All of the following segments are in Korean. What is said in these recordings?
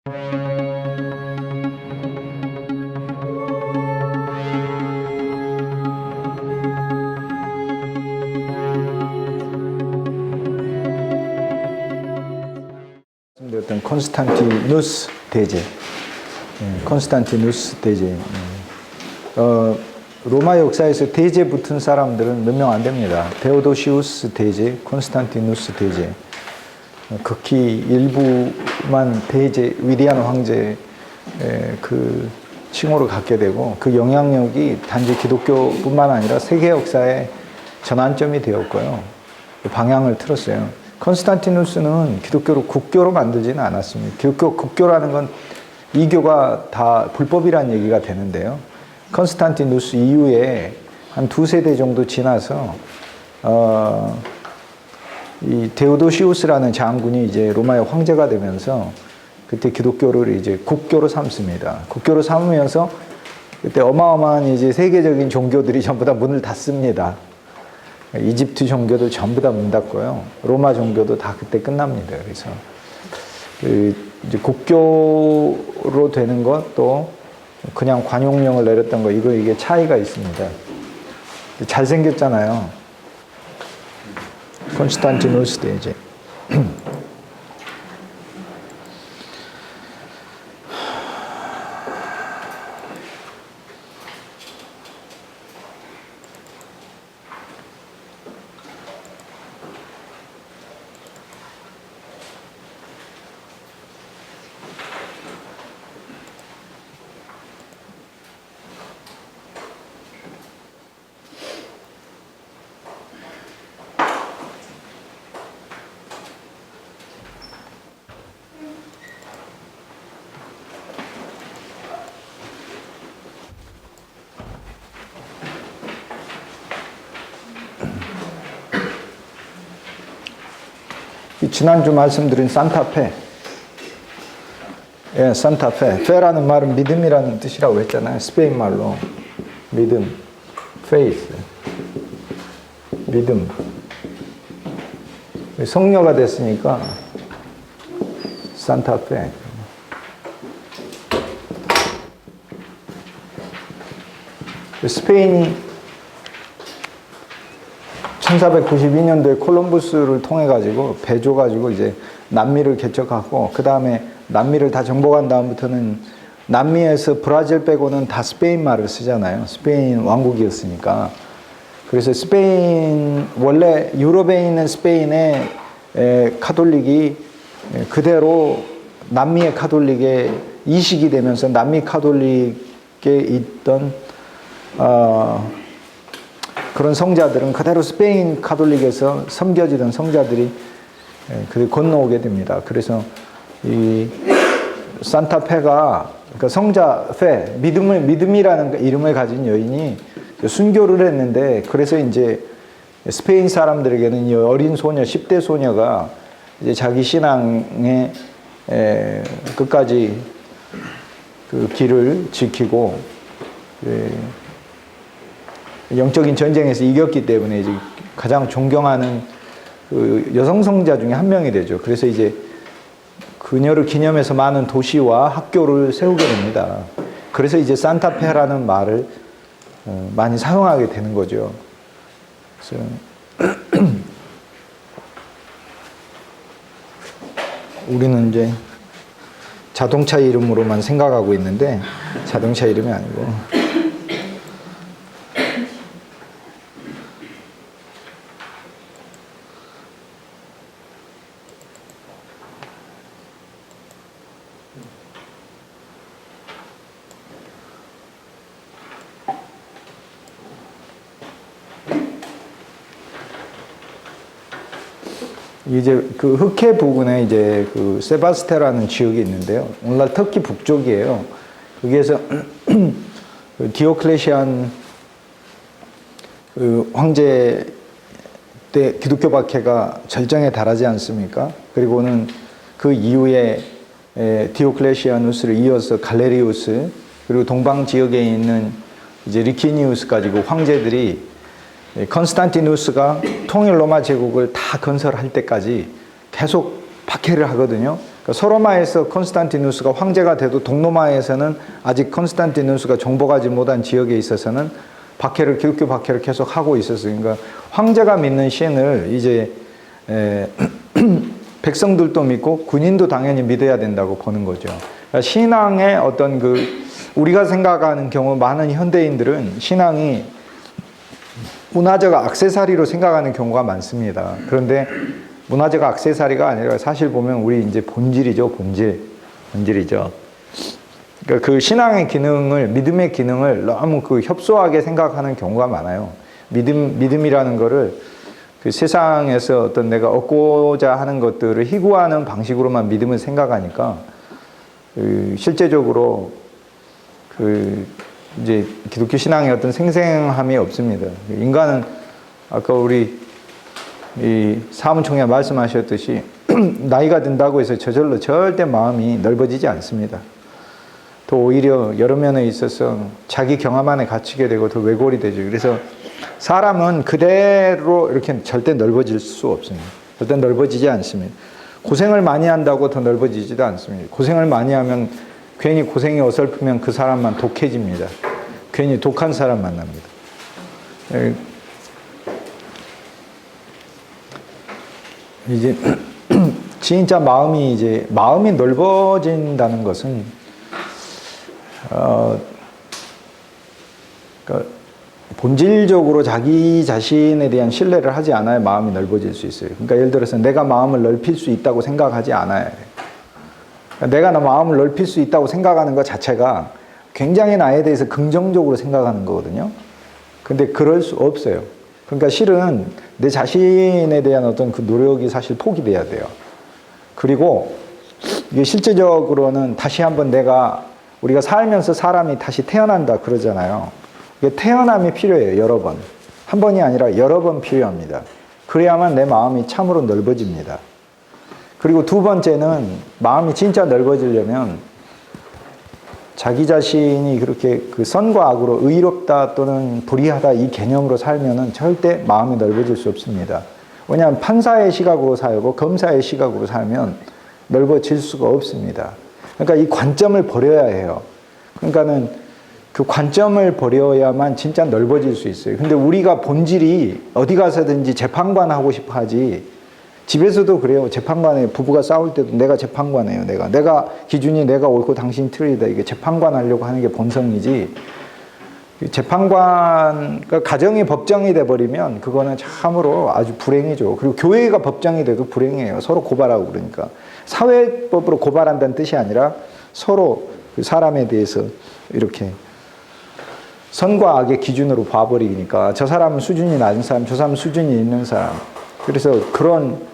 어떤 콘스탄티누스 대제, 콘스탄티누스 대제. 로마 역사에서 대제 붙은 사람들은 몇 명 안 됩니다. 데오도시우스 대제, 콘스탄티누스 대제. 극히 일부만 대제, 위대한 황제 그 칭호를 갖게 되고, 그 영향력이 단지 기독교뿐만 아니라 세계 역사의 전환점이 되었고요. 방향을 틀었어요. 콘스탄티누스는 기독교를 국교로 만들지는 않았습니다. 기독교 국교라는 건 이교가 다 불법이라는 얘기가 되는데요. 콘스탄티누스 이후에 한 두세 대 정도 지나서 이 데오도시우스라는 장군이 이제 로마의 황제가 되면서 그때 기독교를 이제 국교로 삼습니다. 국교로 삼으면서 그때 어마어마한 이제 세계적인 종교들이 전부 다 문을 닫습니다. 이집트 종교도 전부 다 문 닫고요. 로마 종교도 다 그때 끝납니다. 그래서 이제 국교로 되는 것, 또 그냥 관용령을 내렸던 거, 이게 차이가 있습니다. 잘생겼잖아요. 콘스탄티누스 대제. 지난주 말씀드린 산타페. 예, 산타페. 페라는 말은 믿음이라는 뜻이라고 했잖아요. 스페인 말로. 믿음. faith. 믿음. 성녀가 됐으니까 산타페. 스페인이 1492년도에 콜럼부스를 통해 가지고 배 줘 가지고 이제 남미를 개척하고, 그 다음에 남미를 다 정복한 다음부터는 남미에서 브라질 빼고는 다 스페인 말을 쓰잖아요. 스페인 왕국이었으니까. 그래서 스페인, 원래 유럽에 있는 스페인의 카톨릭이 그대로 남미의 카톨릭에 이식이 되면서 남미 카톨릭에 있던 그런 성자들은 그대로 스페인 카톨릭에서 섬겨지던 성자들이 건너오게 됩니다. 그래서 이 산타페가, 그러니까 성자페, 믿음이라는 이름을 가진 여인이 순교를 했는데, 그래서 이제 스페인 사람들에게는 이 어린 소녀, 10대 소녀가 이제 자기 신앙의 끝까지 그 길을 지키고 영적인 전쟁에서 이겼기 때문에 이제 가장 존경하는 그 여성 성자 중에 한 명이 되죠. 그래서 이제 그녀를 기념해서 많은 도시와 학교를 세우게 됩니다. 그래서 이제 산타페라는 말을 많이 사용하게 되는 거죠. 그래서 우리는 이제 자동차 이름으로만 생각하고 있는데 자동차 이름이 아니고, 이제 그 흑해 부근에 이제 그 세바스테라는 지역이 있는데요. 오늘날 터키 북쪽이에요. 거기에서 디오클레시안 그 황제 때 기독교 박해가 절정에 달하지 않습니까? 그리고는 그 이후에 디오클레시아누스를 이어서 갈레리우스, 그리고 동방 지역에 있는 이제 리키니우스까지 그 황제들이 컨스탄티누스가 통일 로마 제국을 다 건설할 때까지 계속 박해를 하거든요. 그러니까 소로마에서 콘스탄티누스가 황제가 돼도 동로마에서는 아직 콘스탄티누스가 정복하지 못한 지역에 있어서는 박해를, 기독교 박해를 계속 하고 있었어요. 그러니까 황제가 믿는 신을 이제 백성들도 믿고 군인도 당연히 믿어야 된다고 보는 거죠. 그러니까 신앙의 어떤 우리가 생각하는 경우 많은 현대인들은 신앙이 문화적 액세서리로 생각하는 경우가 많습니다. 그런데 문화적 액세서리가 아니라 사실 보면 우리 이제 본질이죠, 본질이죠. 그러니까 그 신앙의 기능을, 믿음의 기능을 너무 협소하게 생각하는 경우가 많아요. 믿음이라는 거를 그 세상에서 어떤 내가 얻고자 하는 것들을 희구하는 방식으로만 믿음을 생각하니까 실제적으로 이제 기독교 신앙의 어떤 생생함이 없습니다. 인간은 아까 우리 이 사무총회 말씀하셨듯이 나이가 든다고 해서 저절로 절대 마음이 넓어지지 않습니다. 더 오히려 여러 면에 있어서 자기 경험 안에 갇히게 되고 더 왜곡이 되죠. 그래서 사람은 그대로 이렇게 절대 넓어질 수 없습니다. 절대 넓어지지 않습니다. 고생을 많이 한다고 더 넓어지지도 않습니다. 고생을 많이 하면 괜히 고생이 어설프면 그 사람만 독해집니다. 괜히 독한 사람 만납니다. 이제 진짜 마음이 넓어진다는 것은 그러니까 본질적으로 자기 자신에 대한 신뢰를 하지 않아야 마음이 넓어질 수 있어요. 그러니까 예를 들어서 내가 마음을 넓힐 수 있다고 생각하지 않아야 해요. 그러니까 내가 마음을 넓힐 수 있다고 생각하는 것 자체가 굉장히 나에 대해서 긍정적으로 생각하는 거거든요. 근데 그럴 수 없어요. 그러니까 실은 내 자신에 대한 어떤 그 노력이 사실 포기돼야 돼요. 그리고 이게 실제적으로는 다시 한번 우리가 살면서 사람이 다시 태어난다 그러잖아요. 이게 태어남이 필요해요. 여러 번. 한 번이 아니라 여러 번 필요합니다. 그래야만 내 마음이 참으로 넓어집니다. 그리고 두 번째는 마음이 진짜 넓어지려면 자기 자신이 그렇게 그 선과 악으로 의롭다 또는 불의하다 이 개념으로 살면은 절대 마음이 넓어질 수 없습니다. 왜냐하면 판사의 시각으로 살고 검사의 시각으로 살면 넓어질 수가 없습니다. 그러니까 이 관점을 버려야 해요. 그러니까는 그 관점을 버려야만 진짜 넓어질 수 있어요. 근데 우리가 본질이 어디 가서든지 재판관 하고 싶어 하지, 집에서도 그래요. 재판관에 부부가 싸울 때도 내가 재판관이에요. 내가 기준이 내가 옳고 당신이 틀리다. 이게 재판관 하려고 하는 게 본성이지. 재판관, 그러니까 가정이 법정이 돼버리면 그거는 참으로 아주 불행이죠. 그리고 교회가 법정이 돼도 불행해요. 서로 고발하고 그러니까. 사회법으로 고발한다는 뜻이 아니라 서로 그 사람에 대해서 이렇게 선과 악의 기준으로 봐버리니까 저 사람은 수준이 낮은 사람, 저 사람은 수준이 있는 사람. 그래서 그런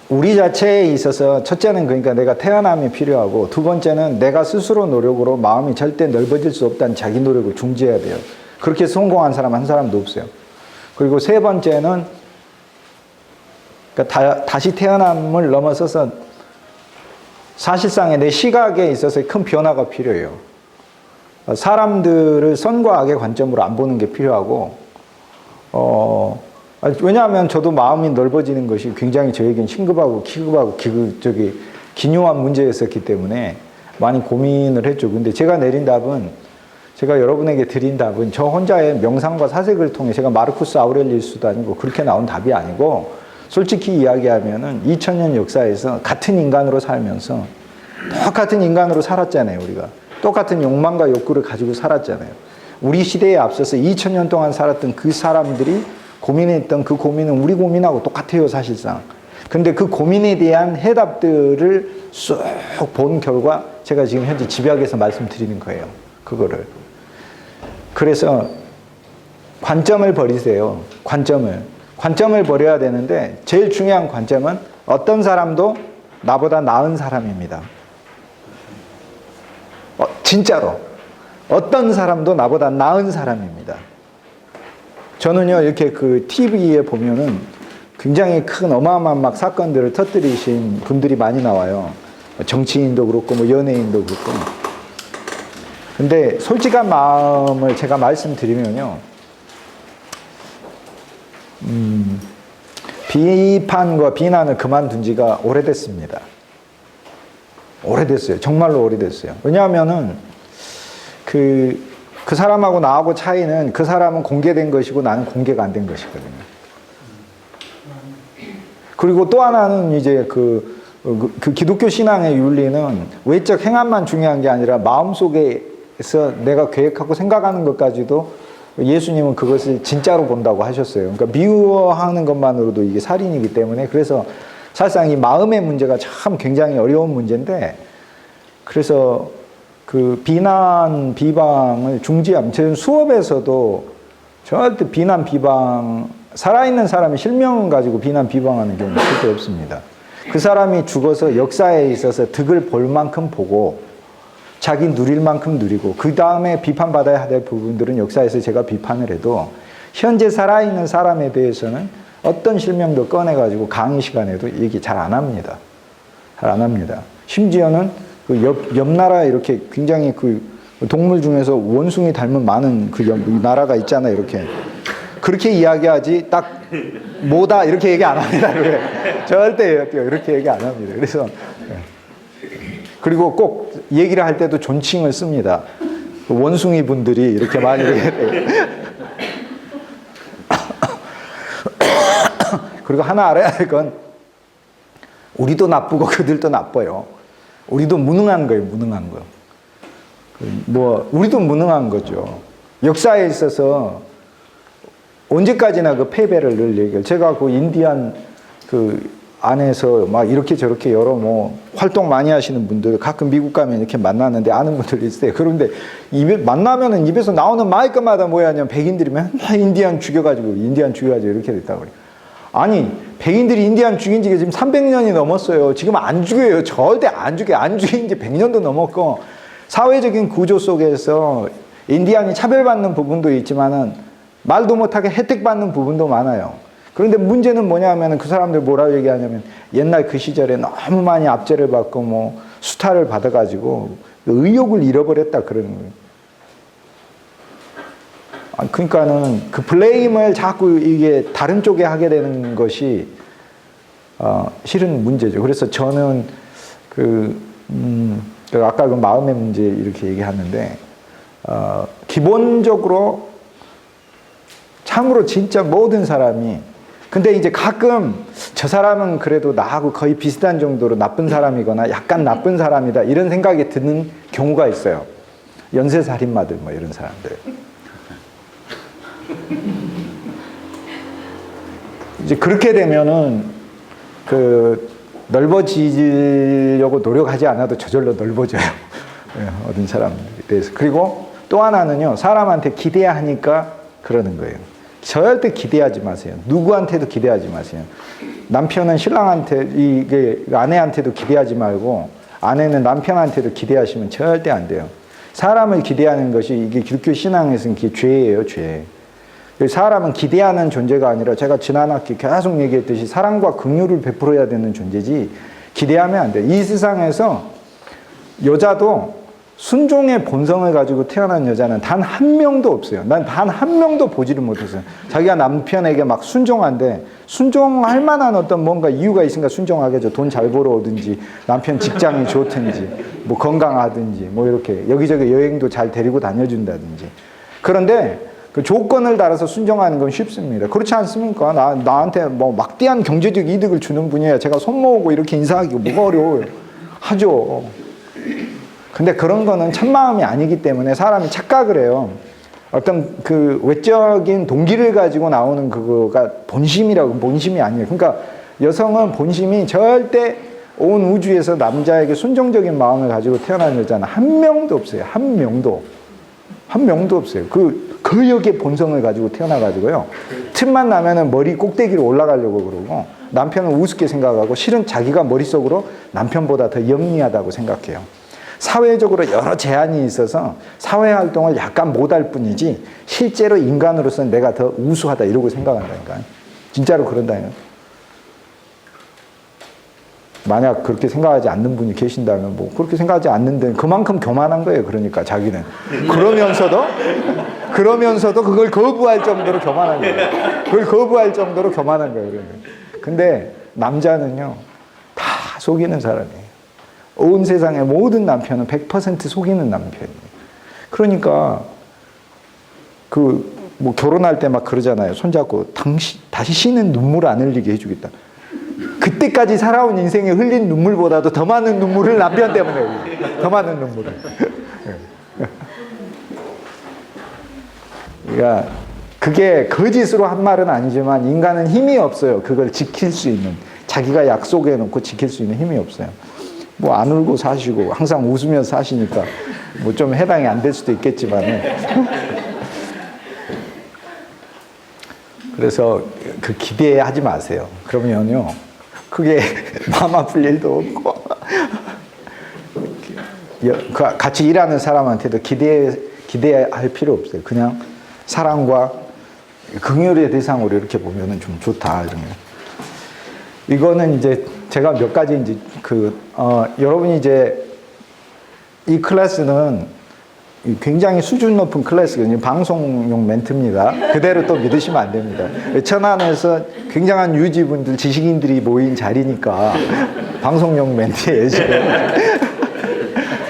우리 자체에 있어서 첫째는 그러니까 내가 태어남이 필요하고 두 번째는 내가 스스로 노력으로 마음이 절대 넓어질 수 없다는 자기 노력을 중지해야 돼요. 그렇게 성공한 사람 한 사람도 없어요. 그리고 세 번째는 그러니까 다시 태어남을 넘어서서 사실상의 내 시각에 있어서 큰 변화가 필요해요. 사람들을 선과 악의 관점으로 안 보는 게 필요하고 왜냐하면 저도 마음이 넓어지는 것이 굉장히 저에겐 심급하고 기묘한 문제였었기 때문에 많이 고민을 했죠. 근데 제가 여러분에게 드린 답은 저 혼자의 명상과 사색을 통해 제가 마르쿠스 아우렐리우스도 아니고 그렇게 나온 답이 아니고 솔직히 이야기하면은 2000년 역사에서 같은 인간으로 살면서 똑같은 인간으로 살았잖아요. 우리가 똑같은 욕망과 욕구를 가지고 살았잖아요. 우리 시대에 앞서서 2000년 동안 살았던 그 사람들이 고민했던 그 고민은 우리 고민하고 똑같아요, 사실상. 근데 그 고민에 대한 해답들을 쑥 본 결과 제가 지금 현재 집약해서 말씀드리는 거예요. 그거를. 그래서 관점을 버리세요. 관점을 버려야 되는데 제일 중요한 관점은 어떤 사람도 나보다 나은 사람입니다. 진짜로. 어떤 사람도 나보다 나은 사람입니다. 저는요, 이렇게 그 TV에 보면은 굉장히 큰 어마어마한 막 사건들을 터뜨리신 분들이 많이 나와요. 정치인도 그렇고, 뭐 연예인도 그렇고. 근데 솔직한 마음을 제가 말씀드리면요. 비판과 비난을 그만둔 지가 오래됐습니다. 오래됐어요. 정말로 오래됐어요. 왜냐하면은 그 사람하고 나하고 차이는 그 사람은 공개된 것이고 나는 공개가 안 된 것이거든요. 그리고 또 하나는 이제 그 기독교 신앙의 윤리는 외적 행함만 중요한 게 아니라 마음속에서 내가 계획하고 생각하는 것까지도 예수님은 그것을 진짜로 본다고 하셨어요. 그러니까 미워하는 것만으로도 이게 살인이기 때문에 그래서 사실상 이 마음의 문제가 참 굉장히 어려운 문제인데 그래서 그 비난, 비방을 중지하면 저는 수업에서도 절대 비난, 비방 살아있는 사람이 실명을 가지고 비난, 비방하는 경우는 절대 없습니다. 그 사람이 죽어서 역사에 있어서 득을 볼 만큼 보고 자기 누릴 만큼 누리고 그 다음에 비판받아야 될 부분들은 역사에서 제가 비판을 해도 현재 살아있는 사람에 대해서는 어떤 실명도 꺼내가지고 강의 시간에도 얘기 잘 안 합니다. 잘 안 합니다. 심지어는 그 옆 나라에 이렇게 굉장히 그 동물 중에서 원숭이 닮은 많은 그 나라가 있잖아요. 이렇게. 그렇게 이야기하지 딱 뭐다 이렇게 얘기 안 합니다. 절대 이렇게 얘기 안 합니다. 그래서 그리고 꼭 얘기를 할 때도 존칭을 씁니다. 원숭이 분들이 이렇게 많이 그리고 하나 알아야 할 건 우리도 나쁘고 그들도 나빠요. 우리도 무능한 거예요. 무능한 거. 뭐 우리도 무능한 거죠. 역사에 있어서 언제까지나 그 패배를 늘 얘기해요. 제가 그 인디안 그 안에서 막 이렇게 저렇게 여러 뭐 활동 많이 하시는 분들 가끔 미국 가면 이렇게 만나는데 아는 분들 있어요. 그런데 만나면은 입에서 나오는 말끝마다 뭐야 하냐면 백인들이 맨날 인디안 죽여가지고 이렇게 됐다고 그래요. 아니 백인들이 인디안 죽인 지가 지금 300년이 넘었어요. 지금 안 죽여요. 절대 안 죽여요. 안 죽인 지 100년도 넘었고 사회적인 구조 속에서 인디안이 차별받는 부분도 있지만은 말도 못하게 혜택받는 부분도 많아요. 그런데 문제는 뭐냐면 그 사람들 뭐라고 얘기하냐면 옛날 그 시절에 너무 많이 압제를 받고 뭐 수탈을 받아가지고 의욕을 잃어버렸다 그러는 거예요. 그러니까는 그 블레임을 자꾸 이게 다른 쪽에 하게 되는 것이 실은 문제죠. 그래서 저는 아까 그 마음의 문제 이렇게 얘기하는데 기본적으로 참으로 진짜 모든 사람이 근데 이제 가끔 저 사람은 그래도 나하고 거의 비슷한 정도로 나쁜 사람이거나 약간 나쁜 사람이다 이런 생각이 드는 경우가 있어요. 연쇄살인마들 뭐 이런 사람들. 이제 그렇게 되면은 넓어지려고 노력하지 않아도 저절로 넓어져요. 어떤 사람들에 대해서. 그리고 또 하나는요, 사람한테 기대하니까 그러는 거예요. 절대 기대하지 마세요. 누구한테도 기대하지 마세요. 남편은 신랑한테, 이게 아내한테도 기대하지 말고, 아내는 남편한테도 기대하시면 절대 안 돼요. 사람을 기대하는 것이 이게 기독교 신앙에서는 그게 죄예요, 죄. 사람은 기대하는 존재가 아니라 제가 지난 학기 계속 얘기했듯이 사랑과 긍휼을 베풀어야 되는 존재지 기대하면 안 돼요. 이 세상에서 여자도 순종의 본성을 가지고 태어난 여자는 단 한 명도 없어요. 난 단 한 명도 보지를 못했어요. 자기가 남편에게 막 순종한데 순종할 만한 어떤 뭔가 이유가 있으니까 순종하겠죠. 돈 잘 벌어오든지 남편 직장이 좋든지 뭐 건강하든지 뭐 이렇게 여기저기 여행도 잘 데리고 다녀준다든지. 그런데 그 조건을 달아서 순종하는 건 쉽습니다. 그렇지 않습니까? 나한테 뭐 막대한 경제적 이득을 주는 분이야. 제가 손 모으고 이렇게 인사하기가 뭐가 어려워요. 하죠. 근데 그런 거는 참마음이 아니기 때문에 사람이 착각을 해요. 어떤 그 외적인 동기를 가지고 나오는 그거가 본심이 아니에요. 그러니까 여성은 본심이 절대 온 우주에서 남자에게 순종적인 마음을 가지고 태어난 여자는 한 명도 없어요. 한 명도 없어요. 그 역의 본성을 가지고 태어나가지고요. 틈만 나면은 머리 꼭대기로 올라가려고 그러고 남편은 우습게 생각하고 실은 자기가 머릿속으로 남편보다 더 영리하다고 생각해요. 사회적으로 여러 제한이 있어서 사회활동을 약간 못할 뿐이지 실제로 인간으로서는 내가 더 우수하다 이러고 생각한다니까요. 진짜로 그런다니까요. 만약 그렇게 생각하지 않는 분이 계신다면 뭐 그렇게 생각하지 않는데 그만큼 교만한 거예요. 그러니까 자기는 그러면서도 그걸 거부할 정도로 교만한 거예요. 그걸 거부할 정도로 교만한 거예요. 근데 남자는요, 다 속이는 사람이에요. 온 세상의 모든 남편은 100% 속이는 남편이에요. 그러니까 뭐 결혼할 때 막 그러잖아요. 손잡고 다시는 눈물 안 흘리게 해주겠다. 그때까지 살아온 인생에 흘린 눈물보다도 더 많은 눈물을 남편 때문에 흘려요. 더 많은 눈물을. 그러니까 그게 거짓으로 한 말은 아니지만 인간은 힘이 없어요. 그걸 지킬 수 있는, 자기가 약속해 놓고 지킬 수 있는 힘이 없어요. 뭐 안 울고 사시고 항상 웃으면서 사시니까 뭐 좀 해당이 안 될 수도 있겠지만 그래서 그 기대하지 마세요. 그러면요 그게 마음 아플 일도 없고 같이 일하는 사람한테도 기대할 필요 없어요. 그냥 사랑과 긍휼의 대상으로 이렇게 보면은 좀 좋다. 이런 거. 이거는 이제 제가 몇 가지 이제 여러분이 이제 이 클래스는 굉장히 수준 높은 클래스거든요. 방송용 멘트입니다. 그대로 또 믿으시면 안 됩니다. 천안에서 굉장한 유지분들, 지식인들이 모인 자리니까 방송용 멘트예요, 지금.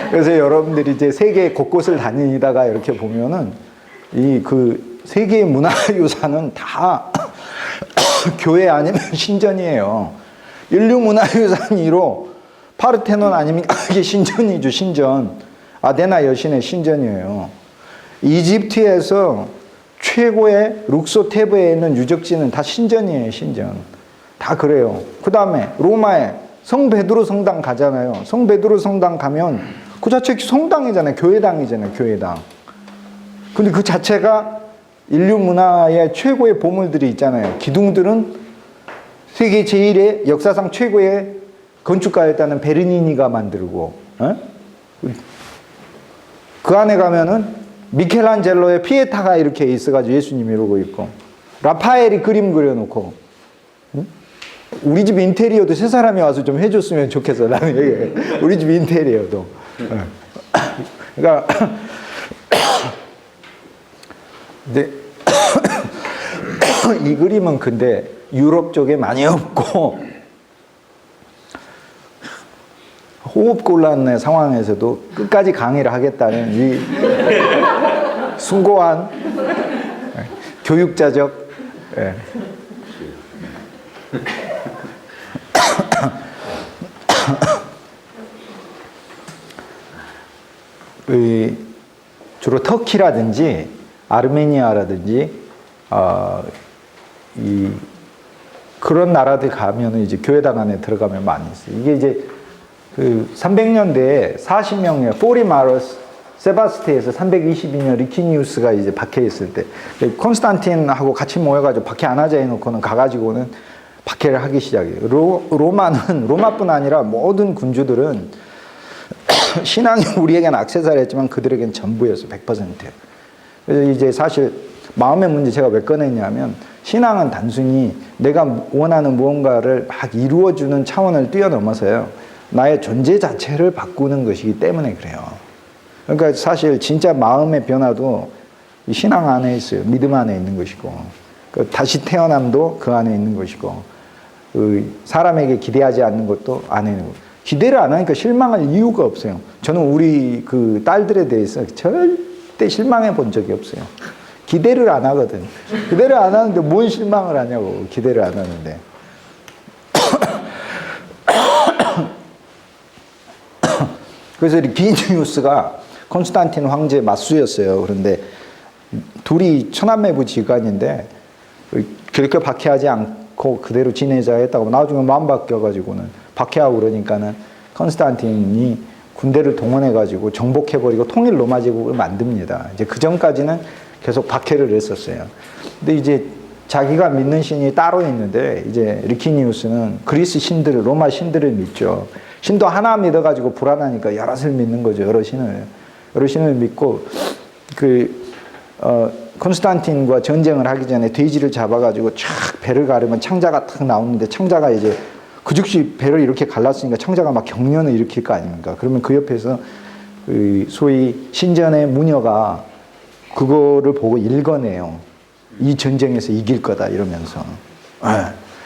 그래서 여러분들이 이제 세계 곳곳을 다니다가 이렇게 보면은 세계의 문화유산은 다 교회 아니면 신전이에요. 인류 문화유산 1호 파르테논 아니면 이게 신전이죠, 신전. 아데나 여신의 신전이에요. 이집트에서 최고의 룩소테브에 있는 유적지는 다 신전이에요, 신전. 다 그래요. 그 다음에 로마에 성 베드로 성당 가잖아요. 성 베드로 성당 가면 그 자체 성당이잖아요. 교회당이잖아요, 교회당. 근데 그 자체가 인류 문화의 최고의 보물들이 있잖아요. 기둥들은 세계 제1의 역사상 최고의 건축가였다는 베르니니가 만들고, 그 안에 가면은 미켈란젤로의 피에타가 이렇게 있어가지고 예수님 이러고 있고, 라파엘이 그림 그려놓고, 우리 집 인테리어도 세 사람이 와서 좀 해줬으면 좋겠어. 나는 얘기해. 우리 집 인테리어도. 그러니까 근데 이 그림은 근데 유럽 쪽에 많이 없고 호흡곤란의 상황에서도 끝까지 강의를 하겠다는 이 숭고한 교육자적 주로 터키라든지 아르메니아라든지 그런 나라들 가면은 이제 교회당 안에 들어가면 많이 있어요. 이게 이제 300년대에 40명의 포리마르스 세바스티에서 322년 리키니우스가 이제 박해 있을 때 콘스탄틴하고 같이 모여가지고 박해 안 하자 해놓고는 가가지고는 박해를 하기 시작해요. 로마뿐 아니라 모든 군주들은 신앙이 우리에게는 액세서리했지만 그들에게는 전부였어. 100%예요. 그래서 이제 사실 마음의 문제 제가 왜 꺼냈냐면 신앙은 단순히 내가 원하는 무언가를 막 이루어주는 차원을 뛰어넘어서요. 나의 존재 자체를 바꾸는 것이기 때문에 그래요. 그러니까 사실 진짜 마음의 변화도 신앙 안에 있어요. 믿음 안에 있는 것이고 다시 태어남도 그 안에 있는 것이고 사람에게 기대하지 않는 것도 안에 있는 거예요. 기대를 안 하니까 실망할 이유가 없어요. 저는 우리 딸들에 대해서 절대 실망해 본 적이 없어요. 기대를 안 하거든. 기대를 안 하는데 뭔 실망을 하냐고. 기대를 안 하는데. 그래서 리키니우스가 콘스탄틴 황제의 맞수였어요. 그런데 둘이 천한매부 지간인데 그렇게 박해하지 않고 그대로 지내자 했다고 나중에 마음 바뀌어가지고는 박해하고 그러니까는 콘스탄틴이 군대를 동원해가지고 정복해버리고 통일 로마 제국을 만듭니다. 이제 그 전까지는 계속 박해를 했었어요. 근데 이제 자기가 믿는 신이 따로 있는데 이제 리키니우스는 그리스 신들을, 로마 신들을 믿죠. 신도 하나 믿어가지고 불안하니까 여럿을 믿는 거죠. 여러 신을 믿고 콘스탄틴과 전쟁을 하기 전에 돼지를 잡아가지고 쫙 배를 가르면 창자가 탁 나오는데 창자가 이제 그 즉시 배를 이렇게 갈랐으니까 창자가 막 경련을 일으킬 거 아닙니까? 그러면 그 옆에서 소위 신전의 무녀가 그거를 보고 읽어내요. 이 전쟁에서 이길 거다 이러면서.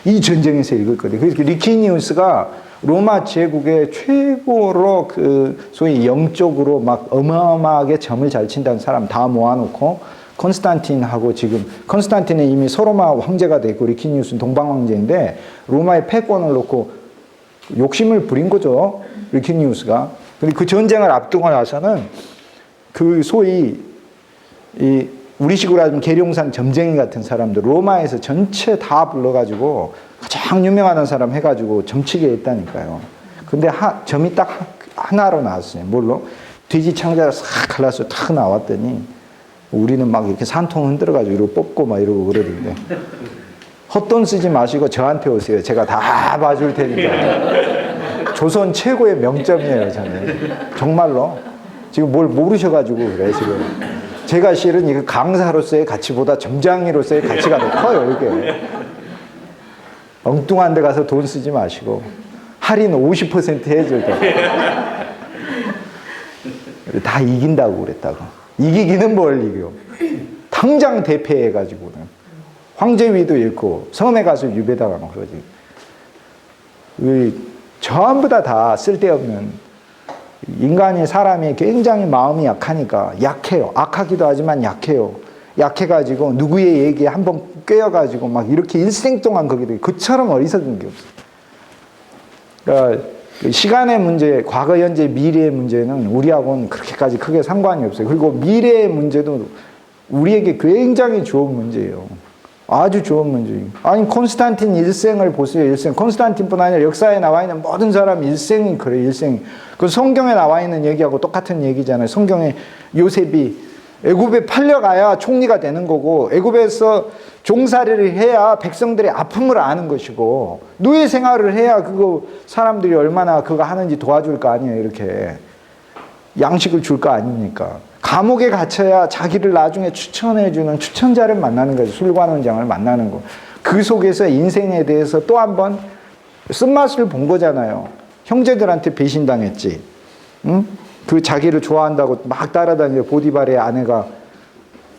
이 전쟁에서 읽었거든요. 그래서 리키니우스가 로마 제국의 최고로 그 소위 영적으로 막 어마어마하게 점을 잘 친다는 사람 다 모아놓고 콘스탄틴하고 지금 콘스탄틴은 이미 소로마 황제가 됐고 리키니우스는 동방 황제인데 로마의 패권을 놓고 욕심을 부린 거죠. 리키니우스가. 근데 그 전쟁을 앞두고 나서는 그 소위 이 우리식으로 하면 계룡산 점쟁이 같은 사람들 로마에서 전체 다 불러가지고 가장 유명한 사람 해가지고 점치게 했다니까요. 근데 점이 딱 하나로 나왔어요. 뭘로? 돼지 창자를 싹 갈라서 탁 나왔더니 우리는 막 이렇게 산통 흔들어가지고 이러고 뽑고 막 이러고 그러던데. 헛돈 쓰지 마시고 저한테 오세요. 제가 다 봐줄 테니까. 조선 최고의 명점이에요, 저는. 정말로. 지금 뭘 모르셔가지고 그래, 지금. 제가 실은 이거 강사로서의 가치보다 점장이로서의 가치가 더 커요, 이게. 엉뚱한 데 가서 돈 쓰지 마시고. 할인 50% 해줄 때. 다 이긴다고 그랬다고. 이기기는 뭘 이겨. 당장 대패해가지고는. 황제위도 잃고, 섬에 가서 유배당하고 그러지. 전부 다 쓸데없는 인간이 사람이 굉장히 마음이 약하니까 약해요. 악하기도 하지만 약해요. 약해가지고 누구의 얘기에 한번 꿰어가지고 막 이렇게 일생 동안 거기도 그처럼 어리석은 게 없어요. 그러니까 시간의 문제, 과거, 현재, 미래의 문제는 우리하고는 그렇게까지 크게 상관이 없어요. 그리고 미래의 문제도 우리에게 굉장히 좋은 문제예요. 아주 좋은 문제예요. 아니 콘스탄틴 일생을 보세요. 일생. 콘스탄틴뿐 아니라 역사에 나와 있는 모든 사람 일생이 그래. 일생. 그 성경에 나와 있는 얘기하고 똑같은 얘기잖아요. 성경에 요셉이 애굽에 팔려가야 총리가 되는 거고 애굽에서 종살이를 해야 백성들의 아픔을 아는 것이고 노예 생활을 해야 그거 사람들이 얼마나 그거 하는지 도와줄 거 아니에요. 이렇게 양식을 줄 거 아닙니까? 감옥에 갇혀야 자기를 나중에 추천해주는 추천자를 만나는 거죠. 술관원장을 만나는 거. 그 속에서 인생에 대해서 또 한 번 쓴맛을 본 거잖아요. 형제들한테 배신당했지. 응? 그 자기를 좋아한다고 막 따라다니는 보디발의 아내가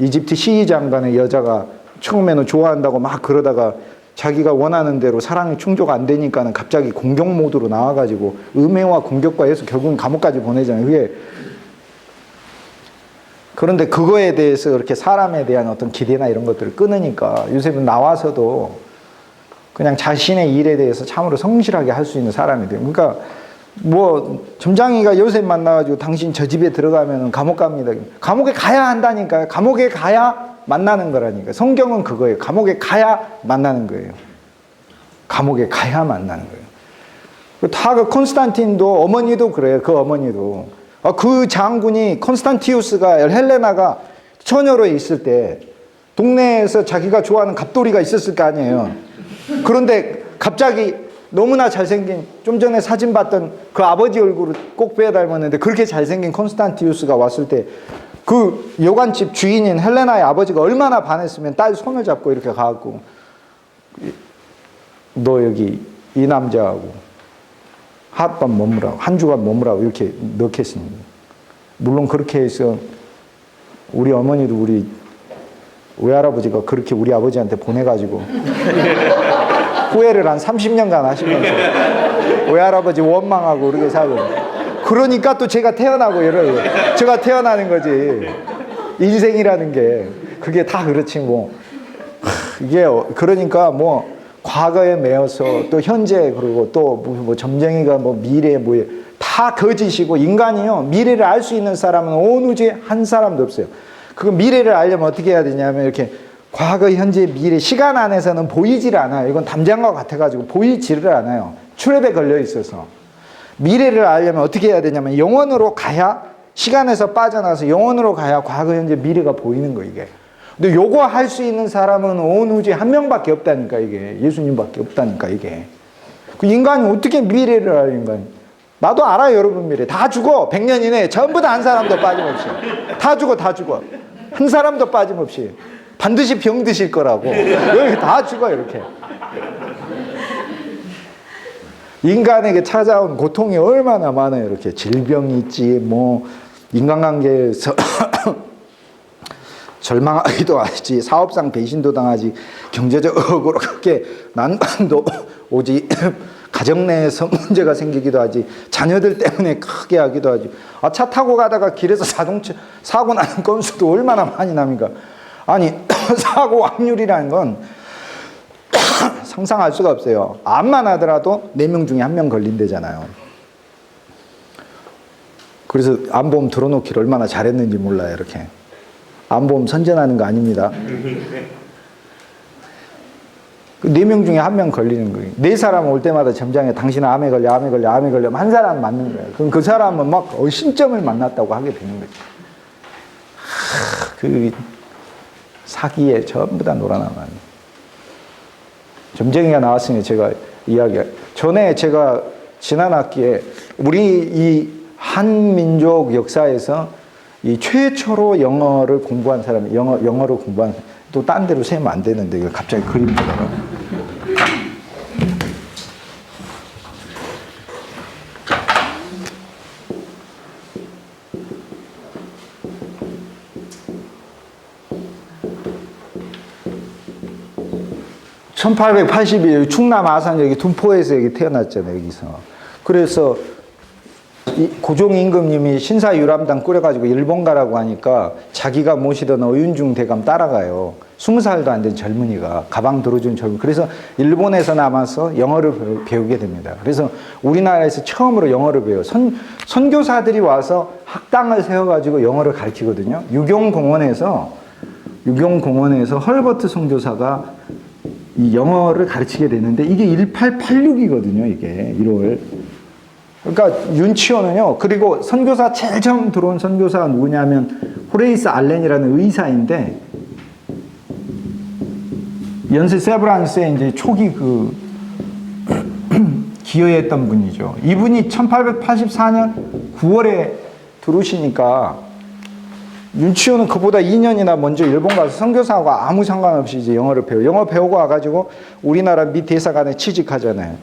이집트 시위장관의 여자가 처음에는 좋아한다고 막 그러다가 자기가 원하는 대로 사랑이 충족 안 되니까는 갑자기 공격 모드로 나와가지고 음해와 공격과 해서 결국은 감옥까지 보내잖아요. 그게 그런데 그거에 대해서 그렇게 사람에 대한 어떤 기대나 이런 것들을 끊으니까 요셉은 나와서도 그냥 자신의 일에 대해서 참으로 성실하게 할 수 있는 사람이 돼요. 그러니까 뭐 점장이가 요셉 만나가지고 당신 저 집에 들어가면 감옥 갑니다. 감옥에 가야 한다니까요. 감옥에 가야 만나는 거라니까. 성경은 그거예요. 감옥에 가야 만나는 거예요. 감옥에 가야 만나는 거예요. 다 그 콘스탄틴도 어머니도 그래요. 그 어머니도. 그 장군이 콘스탄티우스가 헬레나가 처녀로 있을 때 동네에서 자기가 좋아하는 갑돌이가 있었을 거 아니에요. 그런데 갑자기 너무나 잘생긴 좀 전에 사진 봤던 그 아버지 얼굴을 꼭 빼 닮았는데 그렇게 잘생긴 콘스탄티우스가 왔을 때 그 여관집 주인인 헬레나의 아버지가 얼마나 반했으면 딸 손을 잡고 이렇게 가갖고 너 여기 이 남자하고 하룻밤 머무라고 한 주간 머무라고 이렇게 넣겠습니다. 물론 그렇게 해서 우리 어머니도 우리 외할아버지가 그렇게 우리 아버지한테 보내가지고 후회를 한 30년간 하시면서 외할아버지 원망하고 그렇게 살고 그러니까 또 제가 태어나고 이러고 제가 태어나는 거지. 인생이라는 게 그게 다 그렇지 뭐 이게 그러니까 뭐 과거에 매여서 또 현재 그리고 또 뭐 점쟁이가 뭐 미래 뭐 다 거짓이고 인간이요 미래를 알 수 있는 사람은 온 우주에 한 사람도 없어요. 그 미래를 알려면 어떻게 해야 되냐면 이렇게 과거 현재 미래 시간 안에서는 보이질 않아요. 이건 담장과 같아가지고 보이지를 않아요. 트랩에 걸려 있어서 미래를 알려면 어떻게 해야 되냐면 영원으로 가야 시간에서 빠져나와서 영원으로 가야 과거 현재 미래가 보이는 거 이게. 근데 요거 할 수 있는 사람은 온 우주에 한 명밖에 없다니까 이게. 예수님밖에 없다니까 이게. 그 인간이 어떻게 미래를 알 인간? 나도 알아요 여러분 미래. 다 죽어. 100년 이내에 전부 다 한 사람도 빠짐없이. 다 죽어 다 죽어. 한 사람도 빠짐없이. 반드시 병 드실 거라고. 여기 다 죽어 이렇게. 인간에게 찾아온 고통이 얼마나 많아요. 이렇게 질병이 있지 뭐 인간관계에서 절망하기도 하지, 사업상 배신도 당하지, 경제적으로 크게 난관도 오지, 가정 내에서 문제가 생기기도 하지, 자녀들 때문에 크게 하기도 하지. 아, 차 타고 가다가 길에서 자동차 사고 나는 건수도 얼마나 많이 납니까? 아니, 사고 확률이라는 건 상상할 수가 없어요. 암만 하더라도 4명 중에 1명 걸린대잖아요. 그래서 암보험 들어놓기를 얼마나 잘했는지 몰라요, 이렇게. 암보험 선전하는 거 아닙니다. 그 4명 중에 1명 걸리는 거예요. 4사람 올 때마다 점장에 당신은 암에 걸려, 암에 걸려, 암에 걸려. 한 사람 맞는 거예요. 그럼 그 사람은 막 신점을 만났다고 하게 되는 거죠. 그 사기에 전부 다 놀아나가는. 점쟁이가 나왔으니 제가 전에 제가 지난 학기에 우리 이 한민족 역사에서 이 최초로 영어를 공부한 사람이 영어를 공부한 또 딴 데로 세면 안 되는데 이거 갑자기 그림 보다가 1882년 충남 아산 여기 둔포에서 여기 태어났잖아요, 여기서. 그래서 이 고종임금님이 신사유람단 꾸려가지고 일본 가라고 하니까 자기가 모시던 어윤중 대감 따라가요. 20살도 안 된 젊은이가 가방 들어준 젊은이. 그래서 일본에서 남아서 영어를 배우게 됩니다. 그래서 우리나라에서 처음으로 영어를 배워요. 선교사들이 와서 학당을 세워가지고 영어를 가르치거든요. 유경공원에서 헐버트 선교사가 이 영어를 가르치게 되는데 이게 1886이거든요, 이게 1월. 그러니까 윤치호는요. 그리고 선교사 제일 처음 들어온 선교사가 누구냐면 호레이스 알렌이라는 의사인데 연세 세브란스의 이제 초기 기여했던 분이죠. 이분이 1884년 9월에 들어오시니까 윤치호는 그보다 2년이나 먼저 일본 가서 선교사하고 아무 상관없이 이제 영어를 배워요. 영어 배우고 와가지고 우리나라 미 대사관에 취직하잖아요.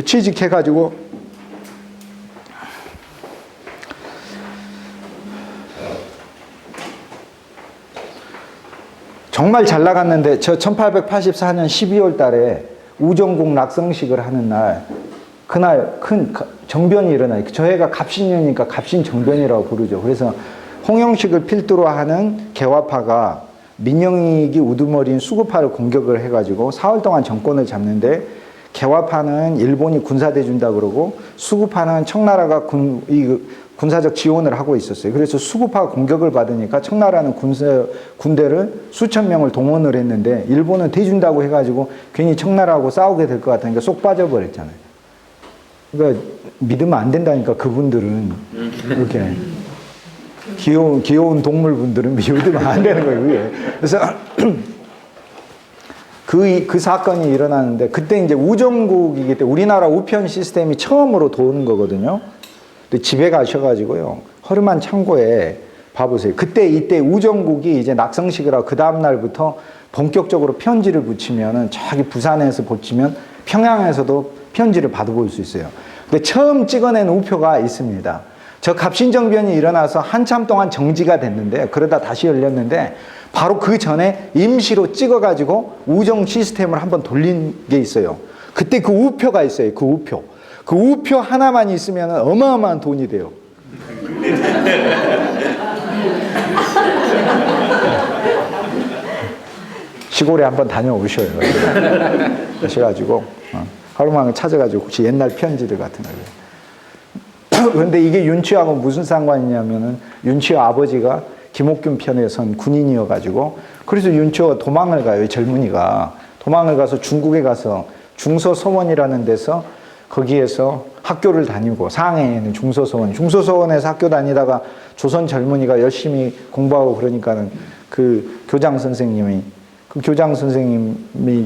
취직해가지고 정말 잘 나갔는데 저 1884년 12월 달에 우정국 낙성식을 하는 날 그날 큰 정변이 일어나요. 저 해가 갑신년이니까 갑신정변이라고 부르죠. 그래서 홍영식을 필두로 하는 개화파가 민영익이 우두머리인 수구파를 공격을 해가지고 4월 동안 정권을 잡는데 개화파는 일본이 군사대준다 그러고 수구파는 청나라가 군사적 지원을 하고 있었어요. 그래서 수구파 공격을 받으니까 청나라는 군대를 수천 명을 동원을 했는데 일본은 대준다고 해가지고 괜히 청나라하고 싸우게 될 것 같으니까 쏙 빠져버렸잖아요. 그러니까 믿으면 안 된다니까 그분들은 이렇게 귀여운 동물분들은 믿으면 안 되는 거예요. 그게. 그래서 그 사건이 일어나는데 그때 이제 우정국이기 때문에 우리나라 우편 시스템이 처음으로 도는 거거든요. 근데 집에 가셔가지고요. 허름한 창고에 봐보세요. 이때 우정국이 이제 낙성식을 하고 그 다음날부터 본격적으로 편지를 붙이면은 저기 부산에서 붙이면 평양에서도 편지를 받아볼 수 있어요. 근데 처음 찍어낸 우표가 있습니다. 저 갑신정변이 일어나서 한참 동안 정지가 됐는데 그러다 다시 열렸는데 바로 그 전에 임시로 찍어가지고 우정 시스템을 한번 돌린 게 있어요. 그때 그 우표가 있어요. 그 우표 하나만 있으면 어마어마한 돈이 돼요. 시골에 한번 다녀오셔요. 그래가지고 하루만 찾아가지고 혹시 옛날 편지들 같은 거. 그런데 이게 윤치호하고 무슨 상관이냐면은 윤치호 아버지가 김옥균 편에 선 군인이어가지고 그래서 윤치호가 도망을 가요. 이 젊은이가 도망을 가서 중국에 가서 중서서원이라는 데서 거기에서 학교를 다니고 상해에 있는 중서서원에서 학교 다니다가 조선 젊은이가 열심히 공부하고 그러니까는 그 교장 선생님이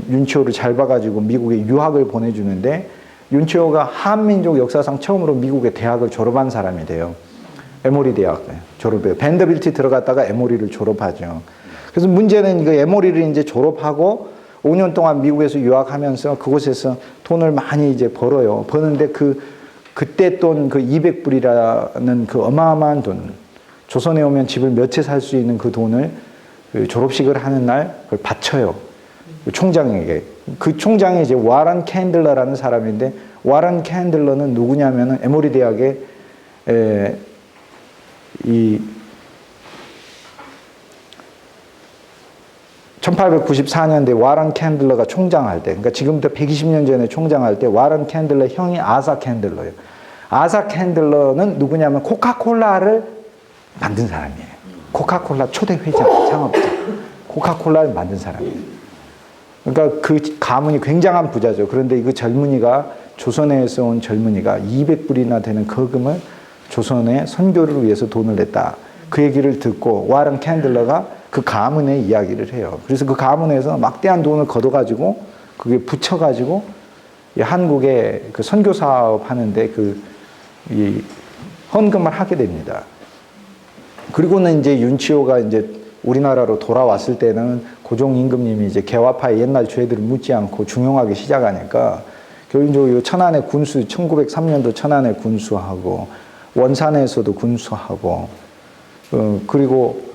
윤치호를 잘 봐가지고 미국에 유학을 보내주는데 윤치호가 한민족 역사상 처음으로 미국의 대학을 졸업한 사람이 돼요. 에모리 대학 졸업해요. 밴더빌트 들어갔다가 에모리를 졸업하죠. 그래서 문제는 이거 에모리를 이제 졸업하고 5년 동안 미국에서 유학하면서 그곳에서 돈을 많이 이제 벌어요. 버는데 그때 돈 그 200불이라는 그 어마어마한 돈, 조선에 오면 집을 몇 채 살 수 있는 그 돈을 그 졸업식을 하는 날 그걸 바쳐요. 그 총장에게. 그 총장이 이제 와런 캔들러라는 사람인데, 와런 캔들러는 누구냐면은 에모리 대학의 이 1894년대 와런 캔들러가 총장할 때, 그러니까 지금부터 120년 전에 총장할 때 와런 캔들러 형이 아사 캔들러예요. 아사 캔들러는 누구냐면 코카콜라를 만든 사람이에요. 코카콜라 초대 회장, 창업자. 코카콜라를 만든 사람이에요. 그러니까 그 가문이 굉장한 부자죠. 그런데 그 젊은이가, 조선에서 온 젊은이가 200불이나 되는 거금을 조선의 선교를 위해서 돈을 냈다. 그 얘기를 듣고 와런 캔들러가 그 가문의 이야기를 해요. 그래서 그 가문에서 막대한 돈을 걷어가지고 그게 붙여가지고 한국에 그 선교 사업 하는데 이 헌금을 하게 됩니다. 그리고는 이제 윤치호가 이제 우리나라로 돌아왔을 때는 고종 임금님이 이제 개화파의 옛날 죄들을 묻지 않고 중용하기 시작하니까 결국적으로 천안의 군수, 1903년도 천안의 군수하고 원산에서도 군수하고 그리고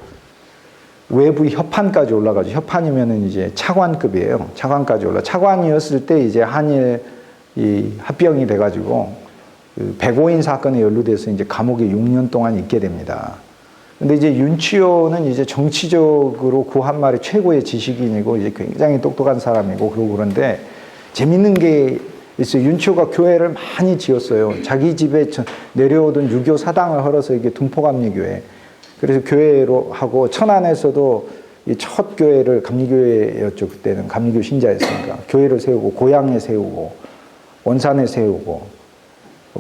외부 협판까지 올라가죠. 협판이면은 이제 차관급이에요. 차관까지 차관이었을 때 이제 한일 이 합병이 돼가지고 그 백오인 사건에 연루돼서 이제 감옥에 6년 동안 있게 됩니다. 근데 이제 윤치호는 이제 정치적으로 구한말의 최고의 지식인이고 이제 굉장히 똑똑한 사람이고 그러고 그런데 재밌는 게 있어요. 윤치호가 교회를 많이 지었어요. 자기 집에 내려오던 유교 사당을 헐어서 이게 둔포감리교회. 그래서 교회로 하고 천안에서도 이 첫 교회를 감리교회였죠. 그때는 감리교 신자였으니까 교회를 세우고 고향에 세우고 원산에 세우고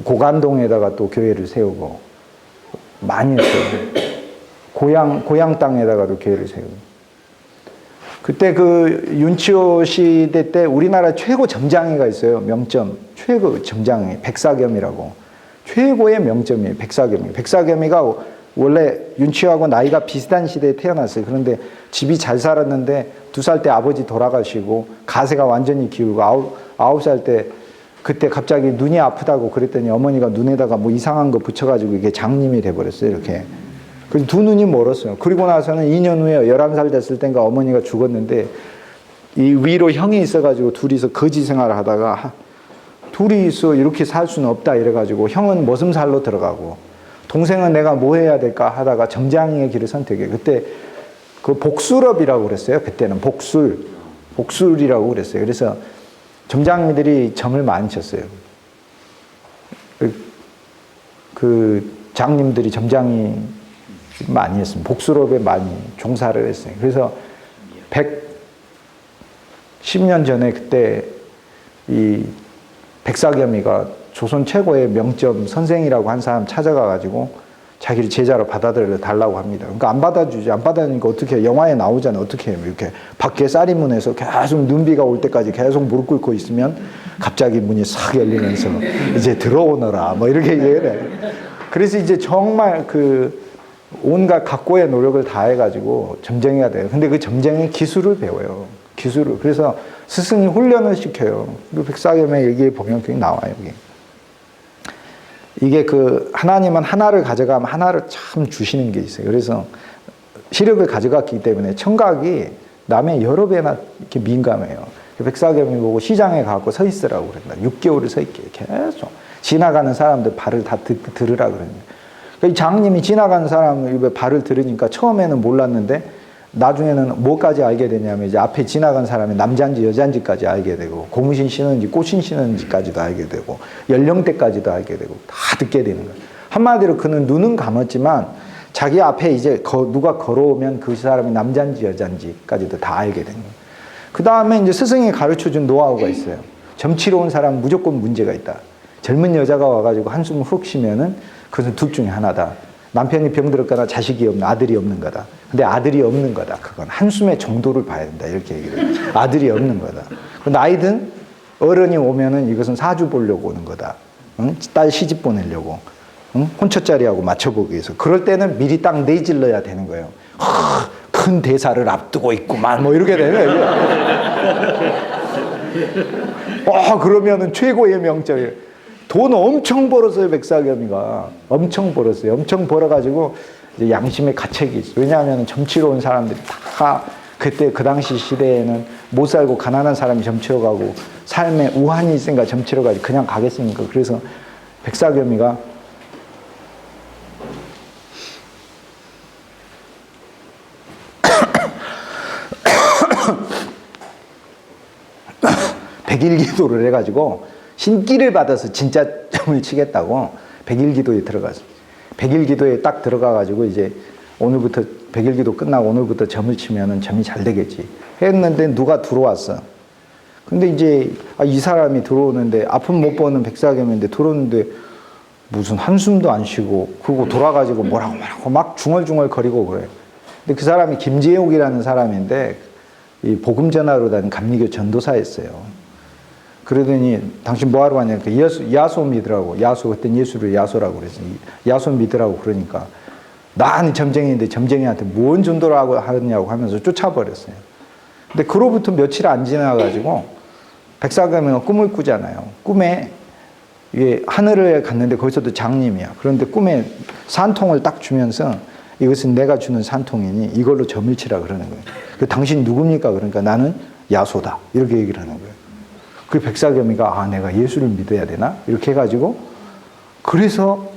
고간동에다가 또 교회를 세우고 많이 했어요. 고향 땅에다가도 교회를 세우고. 그때 그 윤치호 시대 때 우리나라 최고 점장이가 있어요. 명점. 최고 점장이 백사겸이라고. 최고의 명점이에요. 백사겸이. 백사겸이가 원래 윤치호하고 나이가 비슷한 시대에 태어났어요. 그런데 집이 잘 살았는데 2살 때 아버지 돌아가시고 가세가 완전히 기울고 9살 때 그때 갑자기 눈이 아프다고 그랬더니 어머니가 눈에다가 뭐 이상한 거 붙여가지고 이게 장님이 돼버렸어요. 이렇게. 그래서 두 눈이 멀었어요. 그리고 나서는 2년 후에 11살 됐을 땐가 어머니가 죽었는데 이 위로 형이 있어가지고 둘이서 거지 생활을 하다가 둘이서 이렇게 살 수는 없다 이래가지고 형은 머슴살로 들어가고 동생은 내가 뭐 해야 될까 하다가 점장의 길을 선택해. 그때 그 복술업이라고 그랬어요. 그때는 복술이라고 그랬어요. 그래서 점장님들이 점을 많이 쳤어요. 그 장님들이 점장이 많이 했습니다. 복술업에 많이 종사를 했어요. 그래서 110년 전에 그때 이 백사겸이가 조선 최고의 명점 선생이라고 한 사람 찾아가가지고 자기를 제자로 받아들여 달라고 합니다. 그러니까 안 받아주지. 안 받아주니까 어떻게 해? 영화에 나오잖아요. 어떻게 해요? 이렇게 밖에 쌀이문에서 계속 눈비가 올 때까지 계속 무릎 꿇고 있으면 갑자기 문이 싹 열리면서 이제 들어오너라 뭐 이렇게 얘기를 해요. 그래서 이제 정말 그 온갖 각고의 노력을 다해가지고 점쟁이가 돼요. 근데 그 점쟁이 기술을 배워요. 기술을. 그래서 스승이 훈련을 시켜요. 그 백사겸의 얘기에 보면 그게 나와요. 여기. 이게 그 하나님은 하나를 가져가면 하나를 참 주시는 게 있어요. 그래서 시력을 가져갔기 때문에 청각이 남의 여러 배나 이렇게 민감해요. 백사겸이 보고 시장에 가고 서 있으라고 그랬다. 6개월을 서 있게 계속 지나가는 사람들 발을 다 들으라 그랬는데 이 장님이 지나가는 사람 발을 들으니까 처음에는 몰랐는데 나중에는 뭐까지 알게 되냐면 이제 앞에 지나간 사람이 남자인지 여자인지까지 알게 되고 고무신 신는지 꽃신 신는지까지도 알게 되고 연령대까지도 알게 되고 다 듣게 되는 거예요. 한마디로 그는 눈은 감았지만 자기 앞에 이제 누가 걸어오면 그 사람이 남자인지 여자인지까지도 다 알게 되는 거예요. 그 다음에 이제 스승이 가르쳐준 노하우가 있어요. 점치러 온 사람은 무조건 문제가 있다. 젊은 여자가 와가지고 한숨을 훅 쉬면은 그것은 둘 중에 하나다. 남편이 병들었거나 자식이 없는, 아들이 없는 거다. 근데 아들이 없는 거다. 그건 한숨의 정도를 봐야 된다. 이렇게 얘기를 해요. 아들이 없는 거다. 나이든 어른이 오면은 이것은 사주 보려고 오는 거다. 응? 딸 시집 보내려고. 응? 혼처짜리하고 맞춰보기 위해서. 그럴 때는 미리 딱 내질러야 되는 거예요. 큰 대사를 앞두고 있구만. 뭐 이렇게 되면. 그러면은 최고의 명절이에요. 돈 엄청 벌었어요, 백사겸이가. 엄청 벌었어요. 엄청 벌어가지고 이제 양심의 가책이 있어요. 왜냐하면 정치로 온 사람들이 다 그때 그 당시 시대에는 못 살고 가난한 사람이 점치러 가고 삶에 우환이 있으니까 점치러 가지 그냥 가겠습니까? 그래서 백사겸이가 백일기도를 해가지고 신기를 받아서 진짜 점을 치겠다고 백일기도에 들어갔어요. 백일기도에 딱 들어가가지고 이제 오늘부터 백일기도 끝나고 오늘부터 점을 치면은 점이 잘 되겠지 했는데 누가 들어왔어. 근데 이제 이 사람이 들어오는데 아픔 못 보는 백사겸인데 들어오는데 무슨 한숨도 안 쉬고 그리고 돌아가지고 뭐라고 막 중얼중얼 거리고 그래. 근데 그 사람이 김재옥이라는 사람인데 이 복음 전하러 다니는 감리교 전도사였어요. 그러더니 당신 뭐하러 왔냐? 야소 믿으라고. 야소 그때 예수를 야소라고 그랬어요. 야소 믿으라고 그러니까 난 점쟁이인데 점쟁이한테 뭔 전도를 하느냐고 하면서 쫓아버렸어요. 근데 그로부터 며칠 안 지나가지고 백사겸이가 꿈을 꾸잖아요. 꿈에 이게 하늘을 갔는데 거기서도 장님이야. 그런데 꿈에 산통을 딱 주면서 이것은 내가 주는 산통이니 이걸로 점을 치라 그러는 거예요. 당신 누굽니까? 그러니까 나는 야소다. 이렇게 얘기를 하는 거예요. 그 백사겸이가 내가 예수를 믿어야 되나? 이렇게 해가지고 그래서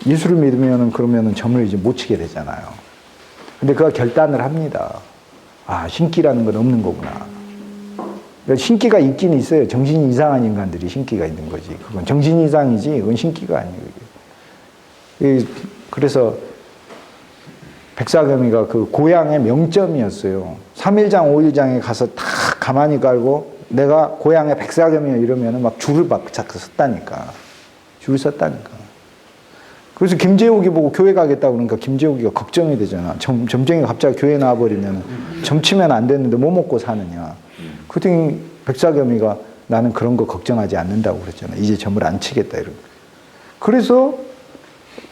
예수를 믿으면은 그러면은 점을 이제 못 치게 되잖아요. 근데 그가 결단을 합니다. 신기라는 건 없는 거구나. 그러니까 신기가 있긴 있어요. 정신이 이상한 인간들이 신기가 있는 거지. 그건 정신이 이상이지, 그건 신기가 아니에요. 그래서 백사겸이가 그 고향의 명점이었어요. 3일장, 5일장에 가서 다 가만히 깔고 내가 고향의 백사겸이야 이러면은 막 줄을 섰다니까. 줄을 섰다니까. 그래서 김재욱이 보고 교회 가겠다고 그러니까 김재욱이가 걱정이 되잖아. 점쟁이가 갑자기 교회 나와버리면 점치면 안 되는데 뭐 먹고 사느냐. 그랬더니 백사겸이가 나는 그런 거 걱정하지 않는다고 그랬잖아. 이제 점을 안 치겠다 이러고. 그래서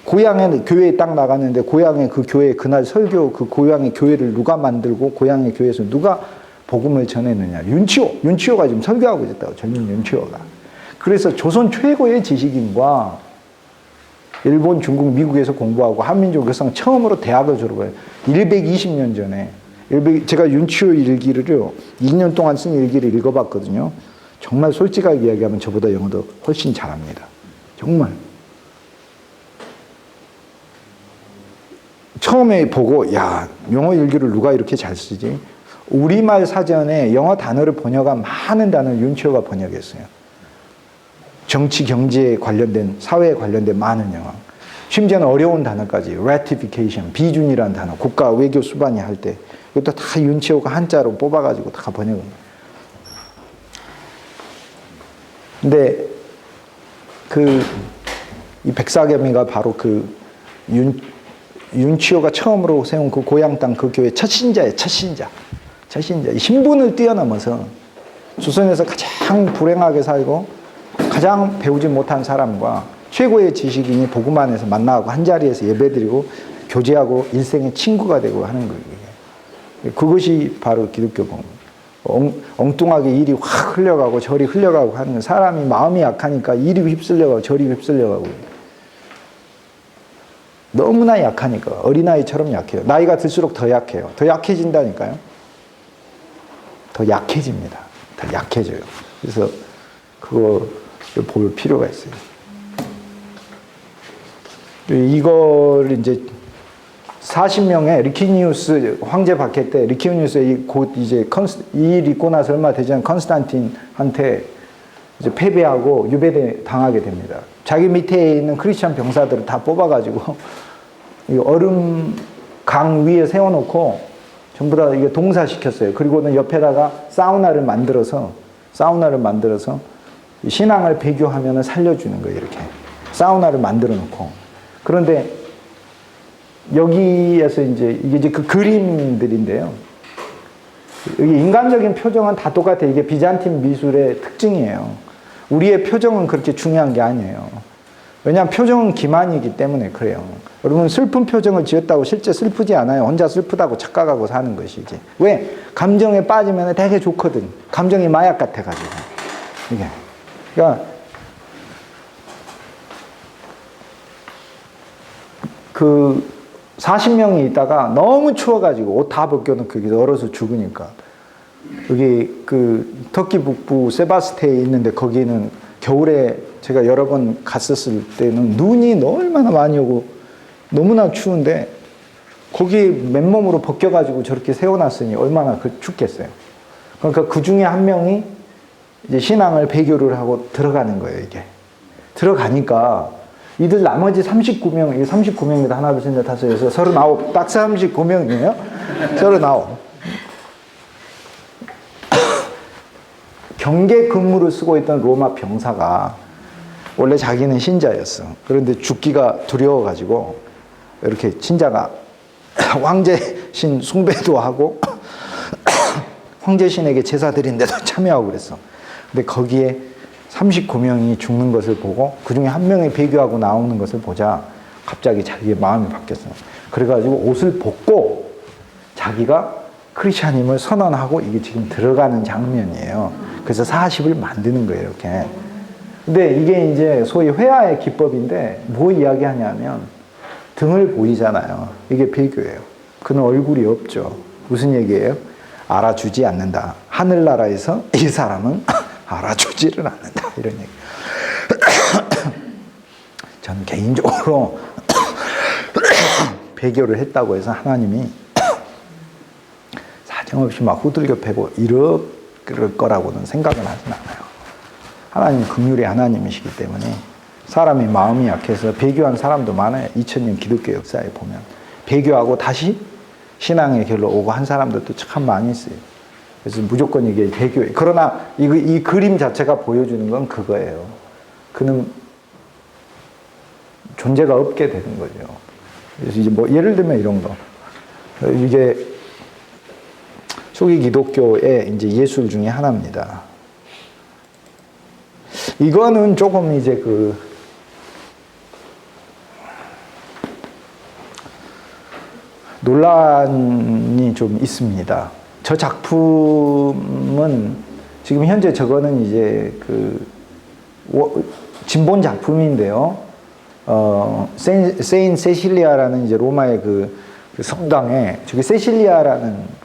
고향에 교회에 딱 나갔는데 고향의 그 교회 그날 설교 그 고향의 교회를 누가 만들고 고향의 교회에서 누가 복음을 전했느냐. 윤치호가 지금 설교하고 있었다고. 젊은 윤치호가. 그래서 조선 최고의 지식인과 일본, 중국, 미국에서 공부하고 한민족 교상 처음으로 대학을 졸업해요. 120년 전에. 제가 윤치호 일기를요, 2년 동안 쓴 일기를 읽어봤거든요. 정말 솔직하게 이야기하면 저보다 영어도 훨씬 잘합니다. 정말. 처음에 보고, 영어 일기를 누가 이렇게 잘 쓰지? 우리말 사전에 영어 단어를 번역한 많은 단어를 윤치호가 번역했어요. 정치, 경제에 관련된, 사회에 관련된 많은 영어. 심지어는 어려운 단어까지, ratification, 비준이라는 단어, 국가 외교 수반이 할 때, 이것도 다 윤치호가 한자로 뽑아가지고 다 번역을. 근데, 이 백사겸이가 바로 윤치호가 처음으로 세운 그 고향 땅 그 교회 첫 신자예요, 첫 신자. 신분을 뛰어넘어서 조선에서 가장 불행하게 살고 가장 배우지 못한 사람과 최고의 지식인이 복음 안에서 만나고 한자리에서 예배드리고 교제하고 일생의 친구가 되고 하는 거예요. 그것이 바로 기독교 복음. 엉뚱하게 이리 확 흘려가고 저리 흘려가고 하는 거. 사람이 마음이 약하니까 이리 휩쓸려가고 저리 휩쓸려가고. 너무나 약하니까 어린아이처럼 약해요. 나이가 들수록 더 약해요. 더 약해진다니까요. 더 약해집니다. 더 약해져요. 그래서 그거 볼 필요가 있어요. 이걸 이제 40명의 리키니우스 황제 박해 때 리키니우스 곧 이제 이 일 있고 나서 얼마 되지 않은 컨스탄틴한테 이제 패배하고 유배 당하게 됩니다. 자기 밑에 있는 크리스찬 병사들을 다 뽑아가지고 얼음 강 위에 세워놓고 전부 다 이게 동사시켰어요. 그리고는 옆에다가 사우나를 만들어서 신앙을 배교하면 살려주는 거예요. 이렇게 사우나를 만들어 놓고. 그런데 여기에서 이게 그 그림들인데요. 여기 인간적인 표정은 다 똑같아요. 이게 비잔틴 미술의 특징이에요. 우리의 표정은 그렇게 중요한 게 아니에요. 왜냐하면 표정은 기만이기 때문에 그래요. 여러분 슬픈 표정을 지었다고 실제 슬프지 않아요. 혼자 슬프다고 착각하고 사는 것이지. 왜? 감정에 빠지면 되게 좋거든. 감정이 마약 같아가지고. 이게. 그러니까 그 40명이 있다가 너무 추워가지고 옷 다 벗겨놓고 얼어서 죽으니까 여기 그 터키 북부 세바스테에 있는데 거기는 겨울에 제가 여러 번 갔었을 때는 눈이 얼마나 많이 오고 너무나 추운데 거기 맨몸으로 벗겨가지고 저렇게 세워놨으니 얼마나 춥겠어요. 그러니까 그 중에 한 명이 이제 신앙을 배교를 하고 들어가는 거예요, 이게. 들어가니까 이들 나머지 39명, 이게 39명이다. 하나, 둘, 셋, 넷, 다섯, 여섯, 39, 딱 39명이에요. 39. 경계 근무를 쓰고 있던 로마 병사가 원래 자기는 신자였어. 그런데 죽기가 두려워가지고 이렇게 신자가 황제신 숭배도 하고 황제신에게 제사 드린데도 참여하고 그랬어. 근데 거기에 39명이 죽는 것을 보고 그 중에 한 명이 배교하고 나오는 것을 보자 갑자기 자기의 마음이 바뀌었어. 그래가지고 옷을 벗고 자기가 크리스찬임을 선언하고 이게 지금 들어가는 장면이에요. 그래서 40을 만드는 거예요, 이렇게. 근데 이게 이제 소위 회화의 기법인데 뭐 이야기하냐면 등을 보이잖아요. 이게 배교예요. 그는 얼굴이 없죠. 무슨 얘기예요? 알아주지 않는다. 하늘나라에서 이 사람은 알아주지를 않는다. 이런 얘기. 저는 개인적으로 배교를 했다고 해서 하나님이 사정없이 막 후들겨 패고 이럴 거라고는 생각은 하진 않아요. 하나님 긍휼의 하나님이시기 때문에 사람이 마음이 약해서 배교한 사람도 많아요. 2000년 기독교 역사에 보면 배교하고 다시 신앙의 길로 오고 한 사람들도 참 많이 있어요. 그래서 무조건 이게 배교예요. 그러나 이 그림 자체가 보여주는 건 그거예요. 그는 존재가 없게 되는 거죠. 그래서 이제 뭐 예를 들면 이런 거. 이게 초기 기독교의 이제 예술 중에 하나입니다. 이거는 조금 이제 그 논란이 좀 있습니다. 저 작품은 지금 현재 저거는 이제 그 진본 작품인데요. 세인 세실리아라는 이제 로마의 그 성당에 저기 세실리아라는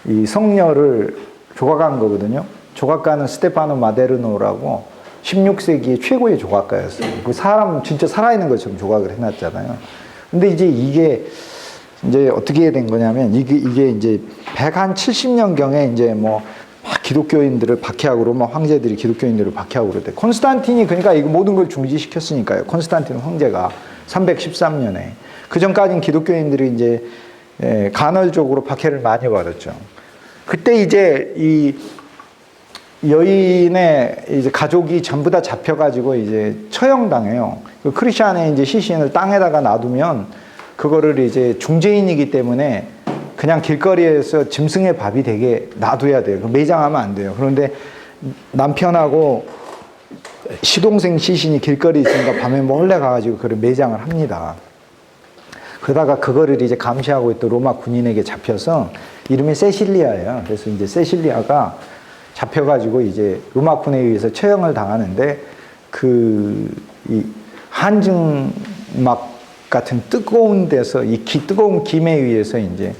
이 성녀를 조각한 거거든요. 조각가는 스테파노 마데르노라고 16세기의 최고의 조각가였어요. 그 사람 진짜 살아있는 것처럼 조각을 해놨잖아요. 근데 이게 이제 어떻게 된 거냐면 이게 이제 170년경에 이제 뭐 막 기독교인들을 박해하고 로마 황제들이 기독교인들을 박해하고 그랬대. 콘스탄틴이 그러니까 이거 모든 걸 중지시켰으니까요. 콘스탄틴 황제가 313년에 그 전까지는 기독교인들이 이제 간헐적으로 박해를 많이 받았죠. 그때 이제 이 여인의 이제 가족이 전부 다 잡혀가지고 이제 처형당해요. 그 크리스찬의 이제 시신을 땅에다가 놔두면 그거를 이제 중재인이기 때문에 그냥 길거리에서 짐승의 밥이 되게 놔둬야 돼요. 매장하면 안 돼요. 그런데 남편하고 시동생 시신이 길거리에 있으니까 밤에 몰래 가가지고 그걸 매장을 합니다. 그러다가 그거를 이제 감시하고 있던 로마 군인에게 잡혀서 이름이 세실리아예요. 그래서 이제 세실리아가 잡혀가지고 이제 로마 군에 의해서 처형을 당하는데 이 한증막 같은 뜨거운 데서 뜨거운 김에 의해서 이제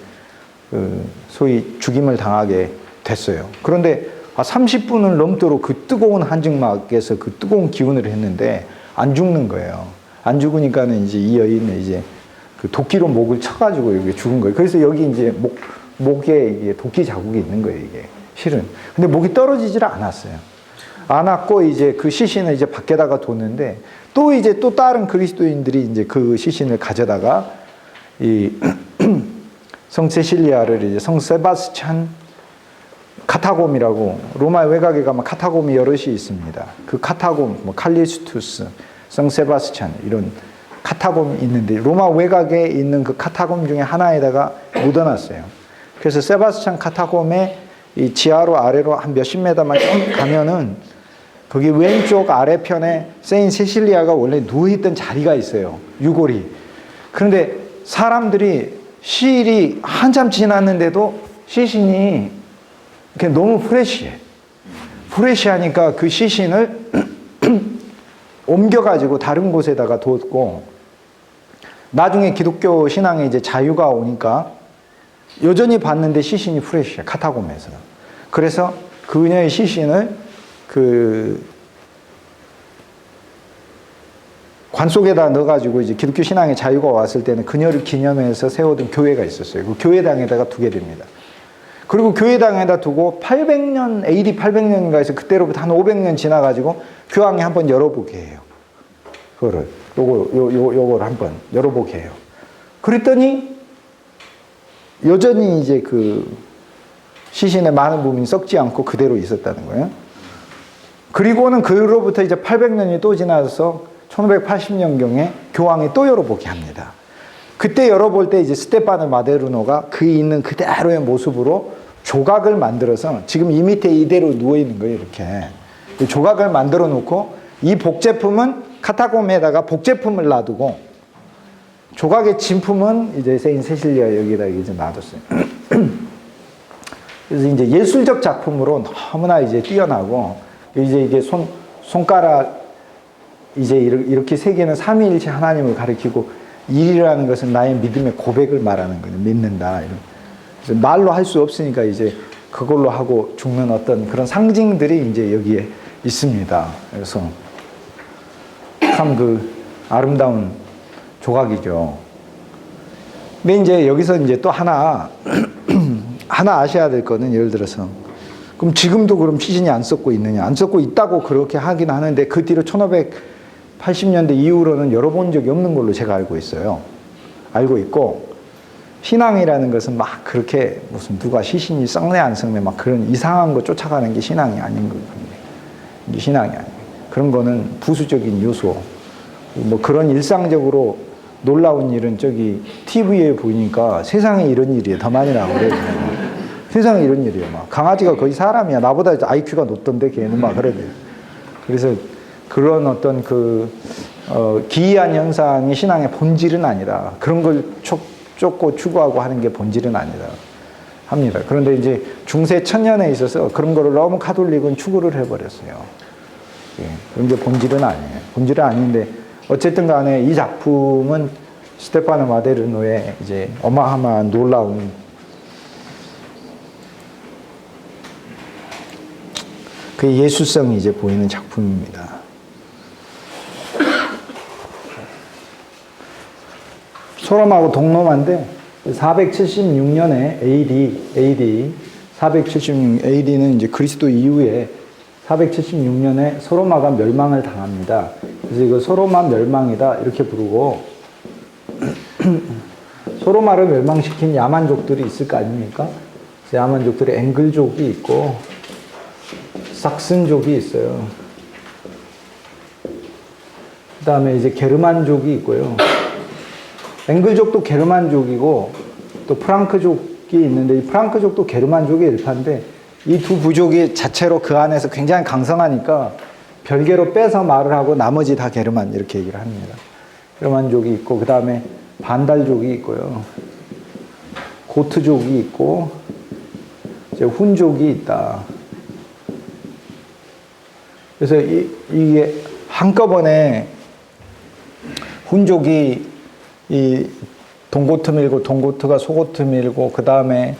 소위 죽임을 당하게 됐어요. 그런데 30분을 넘도록 그 뜨거운 한증막에서 그 뜨거운 기운을 했는데 안 죽는 거예요. 안 죽으니까는 이제 이 여인은 이제 그 도끼로 목을 쳐가지고 이게 죽은 거예요. 그래서 여기 이제 목에 이게 도끼 자국이 있는 거예요, 이게. 실은. 근데 목이 떨어지질 않았어요. 않았고 이제 그 시신을 이제 밖에다가 뒀는데 또 다른 그리스도인들이 이제 그 시신을 가져다가 이 성 세실리아를 이제 성 세바스찬 카타곰이라고 로마 외곽에 가면 카타곰이 여럿이 있습니다. 그 카타곰, 뭐 칼리스투스, 성 세바스찬 이런 카타곰이 있는데 로마 외곽에 있는 그 카타곰 중에 하나에다가 묻어놨어요. 그래서 세바스찬 카타곰의 이 지하로 아래로 한 몇십 메다만 가면은 거기 왼쪽 아래편에 세인 세실리아가 원래 누워있던 자리가 있어요. 유골이. 그런데 사람들이 시일이 한참 지났는데도 시신이 너무 프레시해. 프레시하니까 그 시신을 옮겨가지고 다른 곳에다가 뒀고 나중에 기독교 신앙에 이제 자유가 오니까 여전히 봤는데 시신이 프레시해, 카타콤에서. 그래서 그녀의 시신을 관 속에다 넣어가지고 이제 기독교 신앙의 자유가 왔을 때는 그녀를 기념해서 세워둔 교회가 있었어요. 그 교회당에다가 두게 됩니다. 그리고 교회당에다 두고 800년, AD 800년인가 해서 그때로부터 한 500년 지나가지고 교황이 한번 열어보게 해요. 그거를. 요걸 한번 열어보게 해요. 그랬더니 여전히 이제 그 시신의 많은 부분이 썩지 않고 그대로 있었다는 거예요. 그리고는 그로부터 이제 800년이 또 지나서 1580년경에 교황이 또 열어보게 합니다. 그때 열어볼 때 이제 스테파노 마데르노가 그 있는 그대로의 모습으로 조각을 만들어서 지금 이 밑에 이대로 누워있는 거예요, 이렇게. 조각을 만들어 놓고 이 복제품은 카타콤에다가 복제품을 놔두고 조각의 진품은 이제 세인 세실리아 여기다 이제 놔뒀어요. 그래서 이제 예술적 작품으로 너무나 이제 뛰어나고 이제 이게 손가락 이제 이렇게 세 개는 삼위일체 하나님을 가리키고 일이라는 것은 나의 믿음의 고백을 말하는 거예요. 믿는다. 그래서 말로 할 수 없으니까 이제 그걸로 하고 죽는 어떤 그런 상징들이 이제 여기에 있습니다. 그래서 참 그 아름다운 조각이죠. 근데 이제 여기서 이제 또 하나 아셔야 될 거는 예를 들어서 그럼 지금도 그럼 시신이 안 썩고 있느냐? 안 썩고 있다고 그렇게 하긴 하는데 그 뒤로 1580년대 이후로는 열어본 적이 없는 걸로 제가 알고 있어요. 알고 있고 신앙이라는 것은 막 그렇게 무슨 누가 시신이 썩네 안 썩네 막 그런 이상한 거 쫓아가는 게 신앙이 아닌 거거든요. 이게 신앙이 아니에요. 그런 거는 부수적인 요소. 뭐 그런 일상적으로 놀라운 일은 저기 TV에 보니까 세상에 이런 일이 더 많이 나오래요. 세상에 이런 일이에요. 막 강아지가 거의 사람이야. 나보다 IQ가 높던데 걔는 막 그래요. 그래서 그런 어떤 기이한 현상이 신앙의 본질은 아니다. 그런 걸 쫓고 추구하고 하는 게 본질은 아니다. 합니다. 그런데 이제 중세 천년에 있어서 그런 거를 너무 카톨릭은 추구를 해버렸어요. 예, 그런 게 본질은 아니에요. 본질은 아닌데 어쨌든 간에 이 작품은 스테파노 마데르노의 이제 어마어마한 놀라운 그 예술성이 이제 보이는 작품입니다. 소롬하고 동로마인데 476년에 AD 476 AD는 이제 그리스도 이후에 476년에 소로마가 멸망을 당합니다. 그래서 이거 소로마 멸망이다 이렇게 부르고 소로마를 멸망시킨 야만족들이 있을 거 아닙니까? 야만족들이 앵글족이 있고 삭슨족이 있어요. 그 다음에 이제 게르만족이 있고요. 앵글족도 게르만족이고 또 프랑크족이 있는데 이 프랑크족도 게르만족의 일파인데 이 두 부족이 자체로 그 안에서 굉장히 강성하니까 별개로 빼서 말을 하고 나머지 다 게르만 이렇게 얘기를 합니다. 게르만족이 있고 그 다음에 반달족이 있고요. 고트족이 있고 이제 훈족이 있다. 그래서 이게 한꺼번에 훈족이 이 동고트 밀고 동고트가 소고트 밀고 그 다음에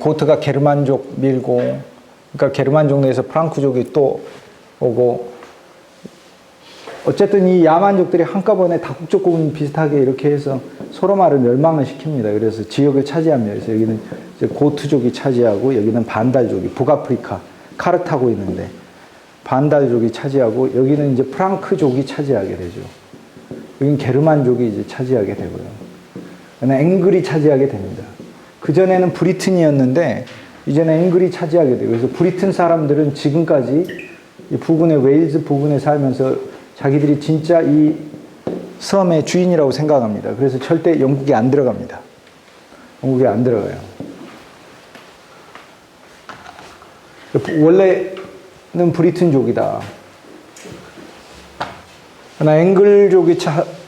고트가 게르만족 밀고 그러니까 게르만족 내에서 프랑크족이 또 오고 어쨌든 이 야만족들이 한꺼번에 다국적 구분 비슷하게 이렇게 해서 소로마를 멸망을 시킵니다. 그래서 지역을 차지합니다. 그래서 여기는 이제 고트족이 차지하고 여기는 반달족이 북아프리카 카르타고 있는데 반달족이 차지하고 여기는 이제 프랑크족이 차지하게 되죠. 여기는 게르만족이 이제 차지하게 되고요. 앵글이 차지하게 됩니다. 그전에는 브리튼이었는데 이제는 앵글이 차지하게 되고 그래서 브리튼 사람들은 지금까지 이 부근의 웨일즈 부근에 살면서 자기들이 진짜 이 섬의 주인이라고 생각합니다. 그래서 절대 영국에 안 들어갑니다. 영국에 안 들어가요. 원래는 브리튼족이다. 그러나 앵글족이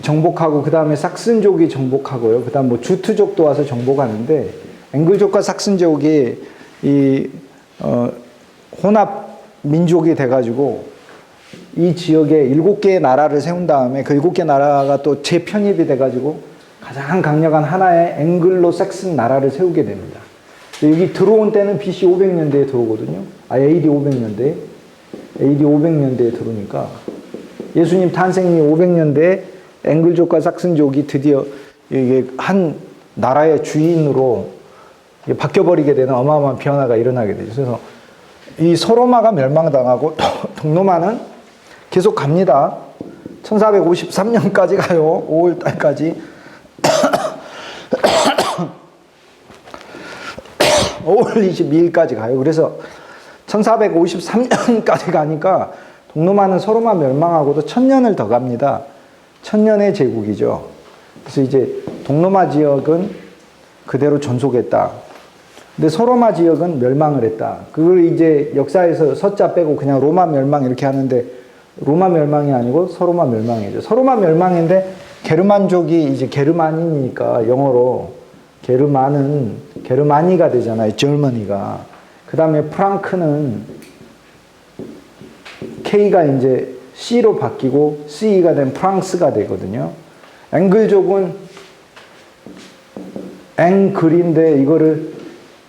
정복하고 그 다음에 삭슨족이 정복하고요. 그 다음 뭐 주트족도 와서 정복하는데 앵글족과 삭슨족이 이 혼합 민족이 돼가지고 이 지역에 7개의 나라를 세운 다음에 그 7개 나라가 또 재편입이 돼가지고 가장 강력한 하나의 앵글로 삭슨 나라를 세우게 됩니다. 여기 들어온 때는 BC 500년대에 들어오거든요. AD 500년대. AD 500년대에 들어오니까 예수님 탄생이 500년대에 앵글족과 삭슨족이 드디어 이게 한 나라의 주인으로 바뀌어버리게 되는 어마어마한 변화가 일어나게 되죠. 그래서 이 서로마가 멸망당하고 동로마는 계속 갑니다. 1453년까지 가요. 5월 달까지. 5월 22일까지 가요. 그래서 1453년까지 가니까 동로마는 서로마 멸망하고도 1000년을 더 갑니다. 1000년의 제국이죠. 그래서 이제 동로마 지역은 그대로 존속했다. 근데 서로마 지역은 멸망을 했다. 그걸 이제 역사에서 서자 빼고 그냥 로마 멸망 이렇게 하는데 로마 멸망이 아니고 서로마 멸망이죠. 서로마 멸망인데 게르만족이 이제 게르만이니까 영어로 게르마니가 되잖아요. 젊은이가. 그 다음에 프랑크는 K가 이제 C로 바뀌고 C가 된 프랑스가 되거든요. 앵글족은 앵글인데 이거를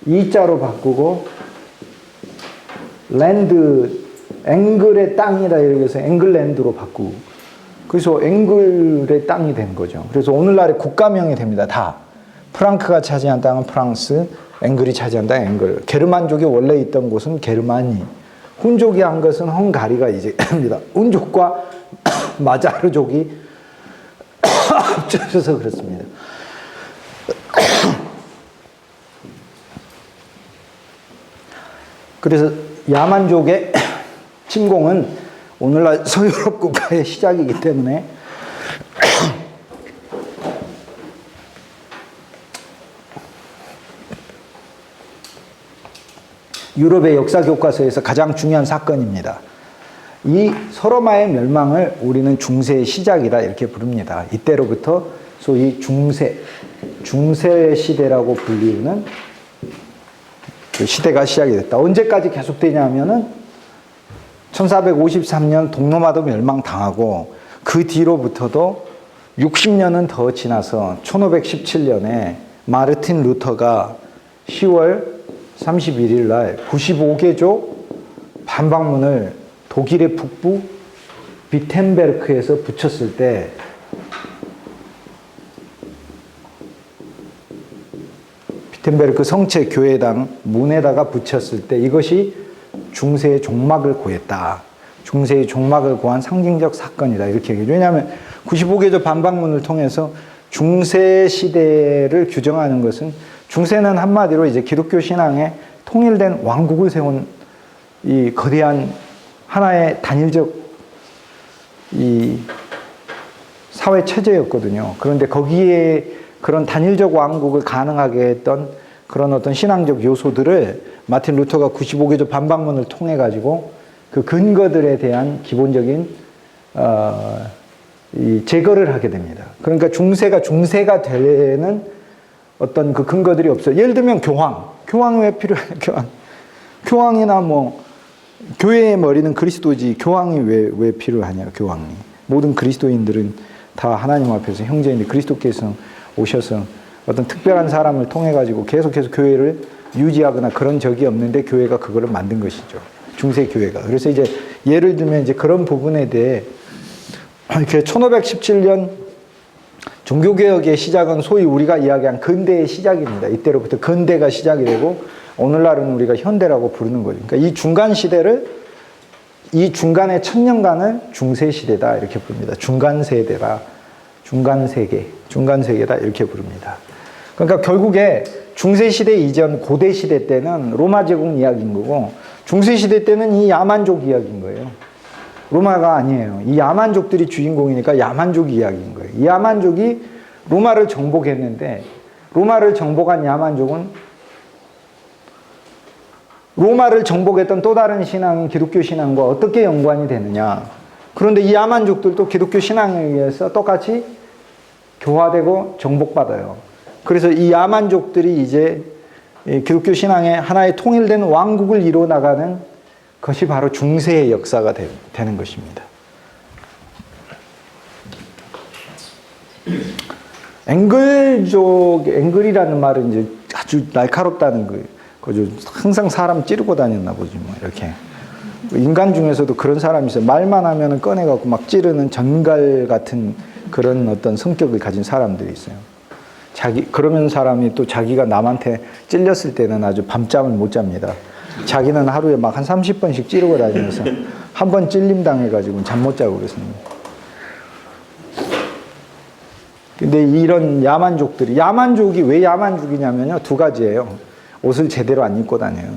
E자로 바꾸고 랜드, 앵글의 땅이다 이렇게 해서 앵글랜드로 바꾸고 그래서 앵글의 땅이 된 거죠. 그래서 오늘날의 국가명이 됩니다. 다. 프랑크가 차지한 땅은 프랑스, 앵글이 차지한 땅은 앵글. 게르만족이 원래 있던 곳은 게르마니. 훈족이 한 것은 헝가리가 이제 됩니다. 훈족과 마자르족이 합쳐져서 그렇습니다. 그래서 야만족의 침공은 오늘날 서유럽 국가의 시작이기 때문에 유럽의 역사 교과서에서 가장 중요한 사건입니다. 이 서로마의 멸망을 우리는 중세의 시작이다 이렇게 부릅니다. 이때로부터 소위 중세 시대라고 불리우는 그 시대가 시작이 됐다. 언제까지 계속되냐면은 1453년 동로마도 멸망당하고 그 뒤로부터도 60년은 더 지나서 1517년에 마르틴 루터가 10월 31일 날 95개조 반박문을 독일의 북부 비텐베르크에서 붙였을 때 비텐베르크 성체 교회당 문에다가 붙였을 때 이것이 중세의 종막을 고했다. 중세의 종막을 고한 상징적 사건이다. 이렇게 얘기해요. 왜냐하면 95개조 반박문을 통해서 중세 시대를 규정하는 것은 중세는 한마디로 이제 기독교 신앙의 통일된 왕국을 세운 이 거대한 하나의 단일적 이 사회 체제였거든요. 그런데 거기에 그런 단일적 왕국을 가능하게 했던 그런 어떤 신앙적 요소들을 마틴 루터가 95개조 반박문을 통해 가지고 그 근거들에 대한 기본적인 이 제거를 하게 됩니다. 그러니까 중세가 되는 어떤 그 근거들이 없어요. 예를 들면 교황이 왜 필요해요? 교황이나 뭐 교회의 머리는 그리스도지 교황이 왜 필요하냐? 교황이 모든 그리스도인들은 다 하나님 앞에서 형제인데 그리스도께서 오셔서 어떤 특별한 사람을 통해 가지고 계속해서 교회를 유지하거나 그런 적이 없는데 교회가 그거를 만든 것이죠. 중세 교회가. 그래서 이제 예를 들면 이제 그런 부분에 대해 이렇게 1517년 종교개혁의 시작은 소위 우리가 이야기한 근대의 시작입니다. 이때로부터 근대가 시작이 되고 오늘날은 우리가 현대라고 부르는 거죠. 그러니까 이 중간 시대를 이 중간의 1000년간을 중세시대다 이렇게 부릅니다. 중간세대다. 중간세계다 이렇게 부릅니다. 그러니까 결국에 중세시대 이전 고대시대 때는 로마 제국 이야기인 거고 중세시대 때는 이 야만족 이야기인 거예요. 로마가 아니에요. 이 야만족들이 주인공이니까 야만족 이야기인 거예요. 이 야만족이 로마를 정복했는데 로마를 정복한 야만족은 로마를 정복했던 또 다른 신앙인 기독교 신앙과 어떻게 연관이 되느냐. 그런데 이 야만족들도 기독교 신앙에 의해서 똑같이 교화되고 정복받아요. 그래서 이 야만족들이 이제 기독교 신앙의 하나의 통일된 왕국을 이루어 나가는 것이 바로 중세의 역사가 되는 것입니다. 앵글이라는 말은 이제 아주 날카롭다는 거죠. 항상 사람 찌르고 다녔나 보지, 뭐, 이렇게. 인간 중에서도 그런 사람이 있어요. 말만 하면은 꺼내갖고 막 찌르는 전갈 같은 그런 어떤 성격을 가진 사람들이 있어요. 그러면 사람이 또 자기가 남한테 찔렸을 때는 아주 밤잠을 못 잡니다. 자기는 하루에 막 한 30번씩 찌르고 다니면서 한 번 찔림 당해가지고 잠 못 자고 그랬습니다. 근데 이런 야만족이 왜 야만족이냐면요, 두 가지예요. 옷을 제대로 안 입고 다녀요.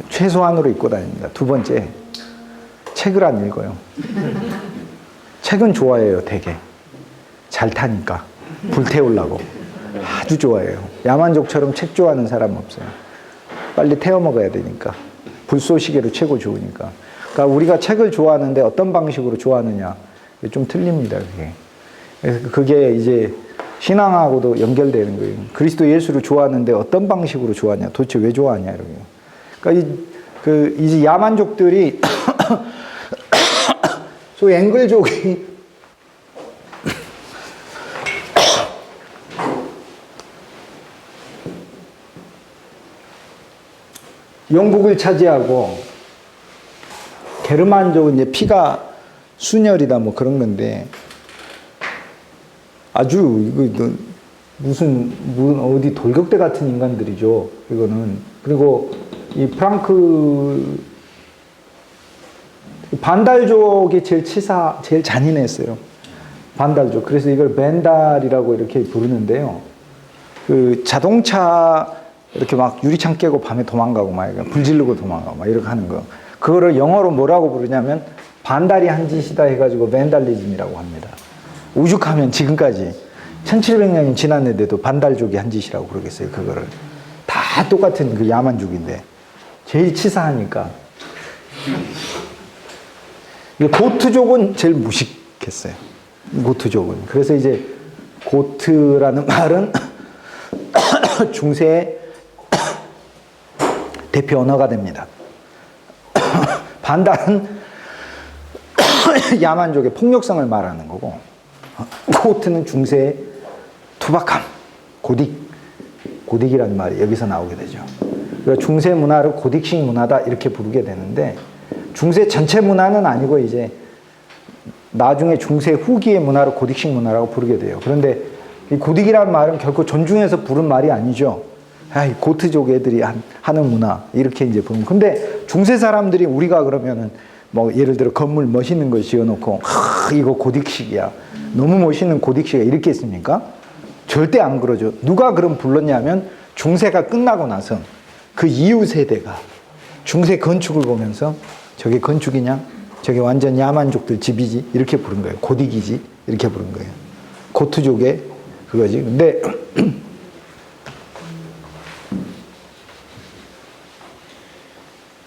최소한으로 입고 다닙니다. 두 번째, 책을 안 읽어요. 책은 좋아해요, 되게. 잘 타니까. 불태우려고. 아주 좋아해요. 야만족처럼 책 좋아하는 사람 없어요. 빨리 태워 먹어야 되니까. 불쏘시개로 최고 좋으니까. 그러니까 우리가 책을 좋아하는데 어떤 방식으로 좋아하느냐. 좀 틀립니다, 그게. 그래서 그게 이제 신앙하고도 연결되는 거예요. 그리스도 예수를 좋아하는데 어떤 방식으로 좋아하냐. 도대체 왜 좋아하냐, 이런 거. 그러니까 이제 야만족들이 소위 앵글족이 영국을 차지하고 게르만족은 이제 피가 순혈이다 뭐 그런 건데 아주 이거 무슨 어디 돌격대 같은 인간들이죠. 이거는. 그리고 이 프랑크 반달족이 제일 잔인했어요. 반달족. 그래서 이걸 벤달이라고 이렇게 부르는데요. 그 자동차 이렇게 막 유리창 깨고 밤에 도망가고 막 불 지르고 도망가고 막 이렇게 하는 거. 그거를 영어로 뭐라고 부르냐면 반달이 한 짓이다 해가지고 벤달리즘이라고 합니다. 오죽하면 지금까지 1700년이 지났는데도 반달족이 한 짓이라고 그러겠어요. 그거를. 다 똑같은 그 야만족인데 제일 치사하니까. 고트족은 제일 무식했어요. 고트족은. 그래서 이제 고트라는 말은 중세의 대표 언어가 됩니다. 반달은 야만족의 폭력성을 말하는 거고, 고트는 중세의 투박함, 고딕이라는 말이 여기서 나오게 되죠. 그러니까 중세 문화를 고딕식 문화다 이렇게 부르게 되는데, 중세 전체 문화는 아니고 이제 나중에 중세 후기의 문화를 고딕식 문화라고 부르게 돼요. 그런데 이 고딕이라는 말은 결코 존중해서 부른 말이 아니죠. 아이, 고트족 애들이 하는 문화 이렇게 이제 부르면. 근데 중세 사람들이 우리가 그러면은 뭐 예를 들어 건물 멋있는 거 지어놓고 이거 고딕식이야. 너무 멋있는 고딕식이야 이렇게 했습니까? 절대 안 그러죠. 누가 그럼 불렀냐면 중세가 끝나고 나서 그 이후 세대가 중세 건축을 보면서 저게 건축이냐? 저게 완전 야만족들 집이지? 이렇게 부른 거예요. 고딕이지? 이렇게 부른 거예요. 고트족의 그거지. 근데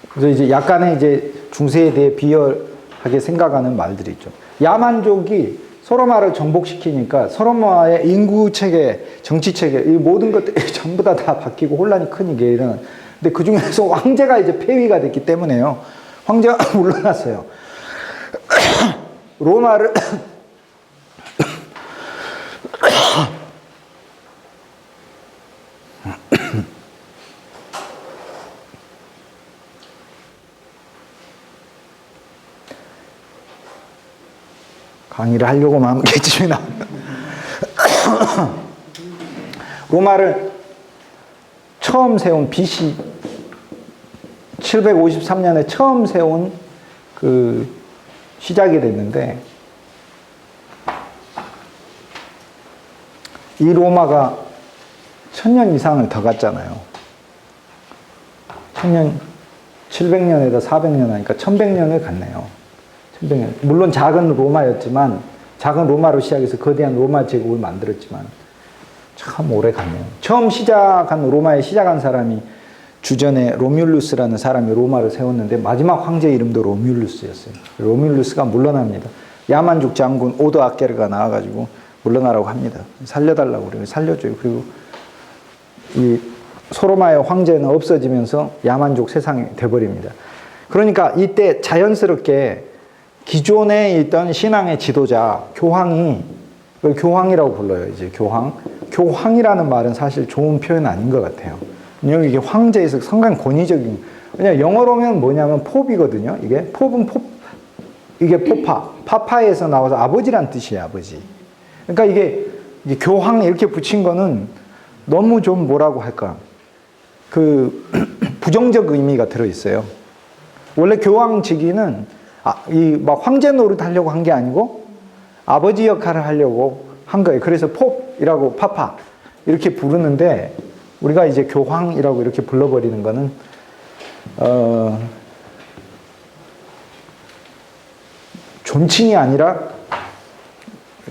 그래서 이제 약간의 이제 중세에 대해 비열하게 생각하는 말들이 있죠. 야만족이 서로마를 정복시키니까 서로마의 인구 체계, 정치 체계, 이 모든 것들이 전부 다 바뀌고 혼란이 큰 이게 일어난. 근데 그 중에서 황제가 이제 폐위가 됐기 때문에요. 황제가 물러났어요. 로마를 강의를 하려고 마음 개집이 나옵니다. 로마를 처음 세운 BC 753년에 처음 세운 그 시작이 됐는데 이 로마가 1000년 이상을 더 갔잖아요. 1000년, 700년에다 400년 하니까 1100년을 갔네요. 1100년. 물론 작은 로마였지만 작은 로마로 시작해서 거대한 로마 제국을 만들었지만 참 오래 갔네요. 처음 시작한 로마에 시작한 사람이 주전에 로뮬루스라는 사람이 로마를 세웠는데 마지막 황제 이름도 로뮬루스였어요. 로뮬루스가 물러납니다. 야만족 장군 오도 아케르가 나와가지고 물러나라고 합니다. 살려달라고 그래요. 살려줘요. 그리고 이 소로마의 황제는 없어지면서 야만족 세상이 돼버립니다. 그러니까 이때 자연스럽게 기존에 있던 신앙의 지도자, 교황이 그걸 교황이라고 불러요. 이제 교황. 교황이라는 말은 사실 좋은 표현 아닌 것 같아요. 왜냐면 이게 황제에서 상당히 권위적인, 왜냐면 영어로면 뭐냐면 pop이거든요. 이게 pop은 이게 파파에서 나와서 아버지란 뜻이에요. 아버지. 그러니까 이게 교황 이렇게 붙인 거는 너무 좀 뭐라고 할까, 그 부정적 의미가 들어있어요. 원래 교황 직위는 이 막 황제 노릇 하려고 한 게 아니고 아버지 역할을 하려고 한 거예요. 그래서 pop이라고 파파 이렇게 부르는데, 우리가 이제 교황이라고 이렇게 불러버리는 거는 존칭이 아니라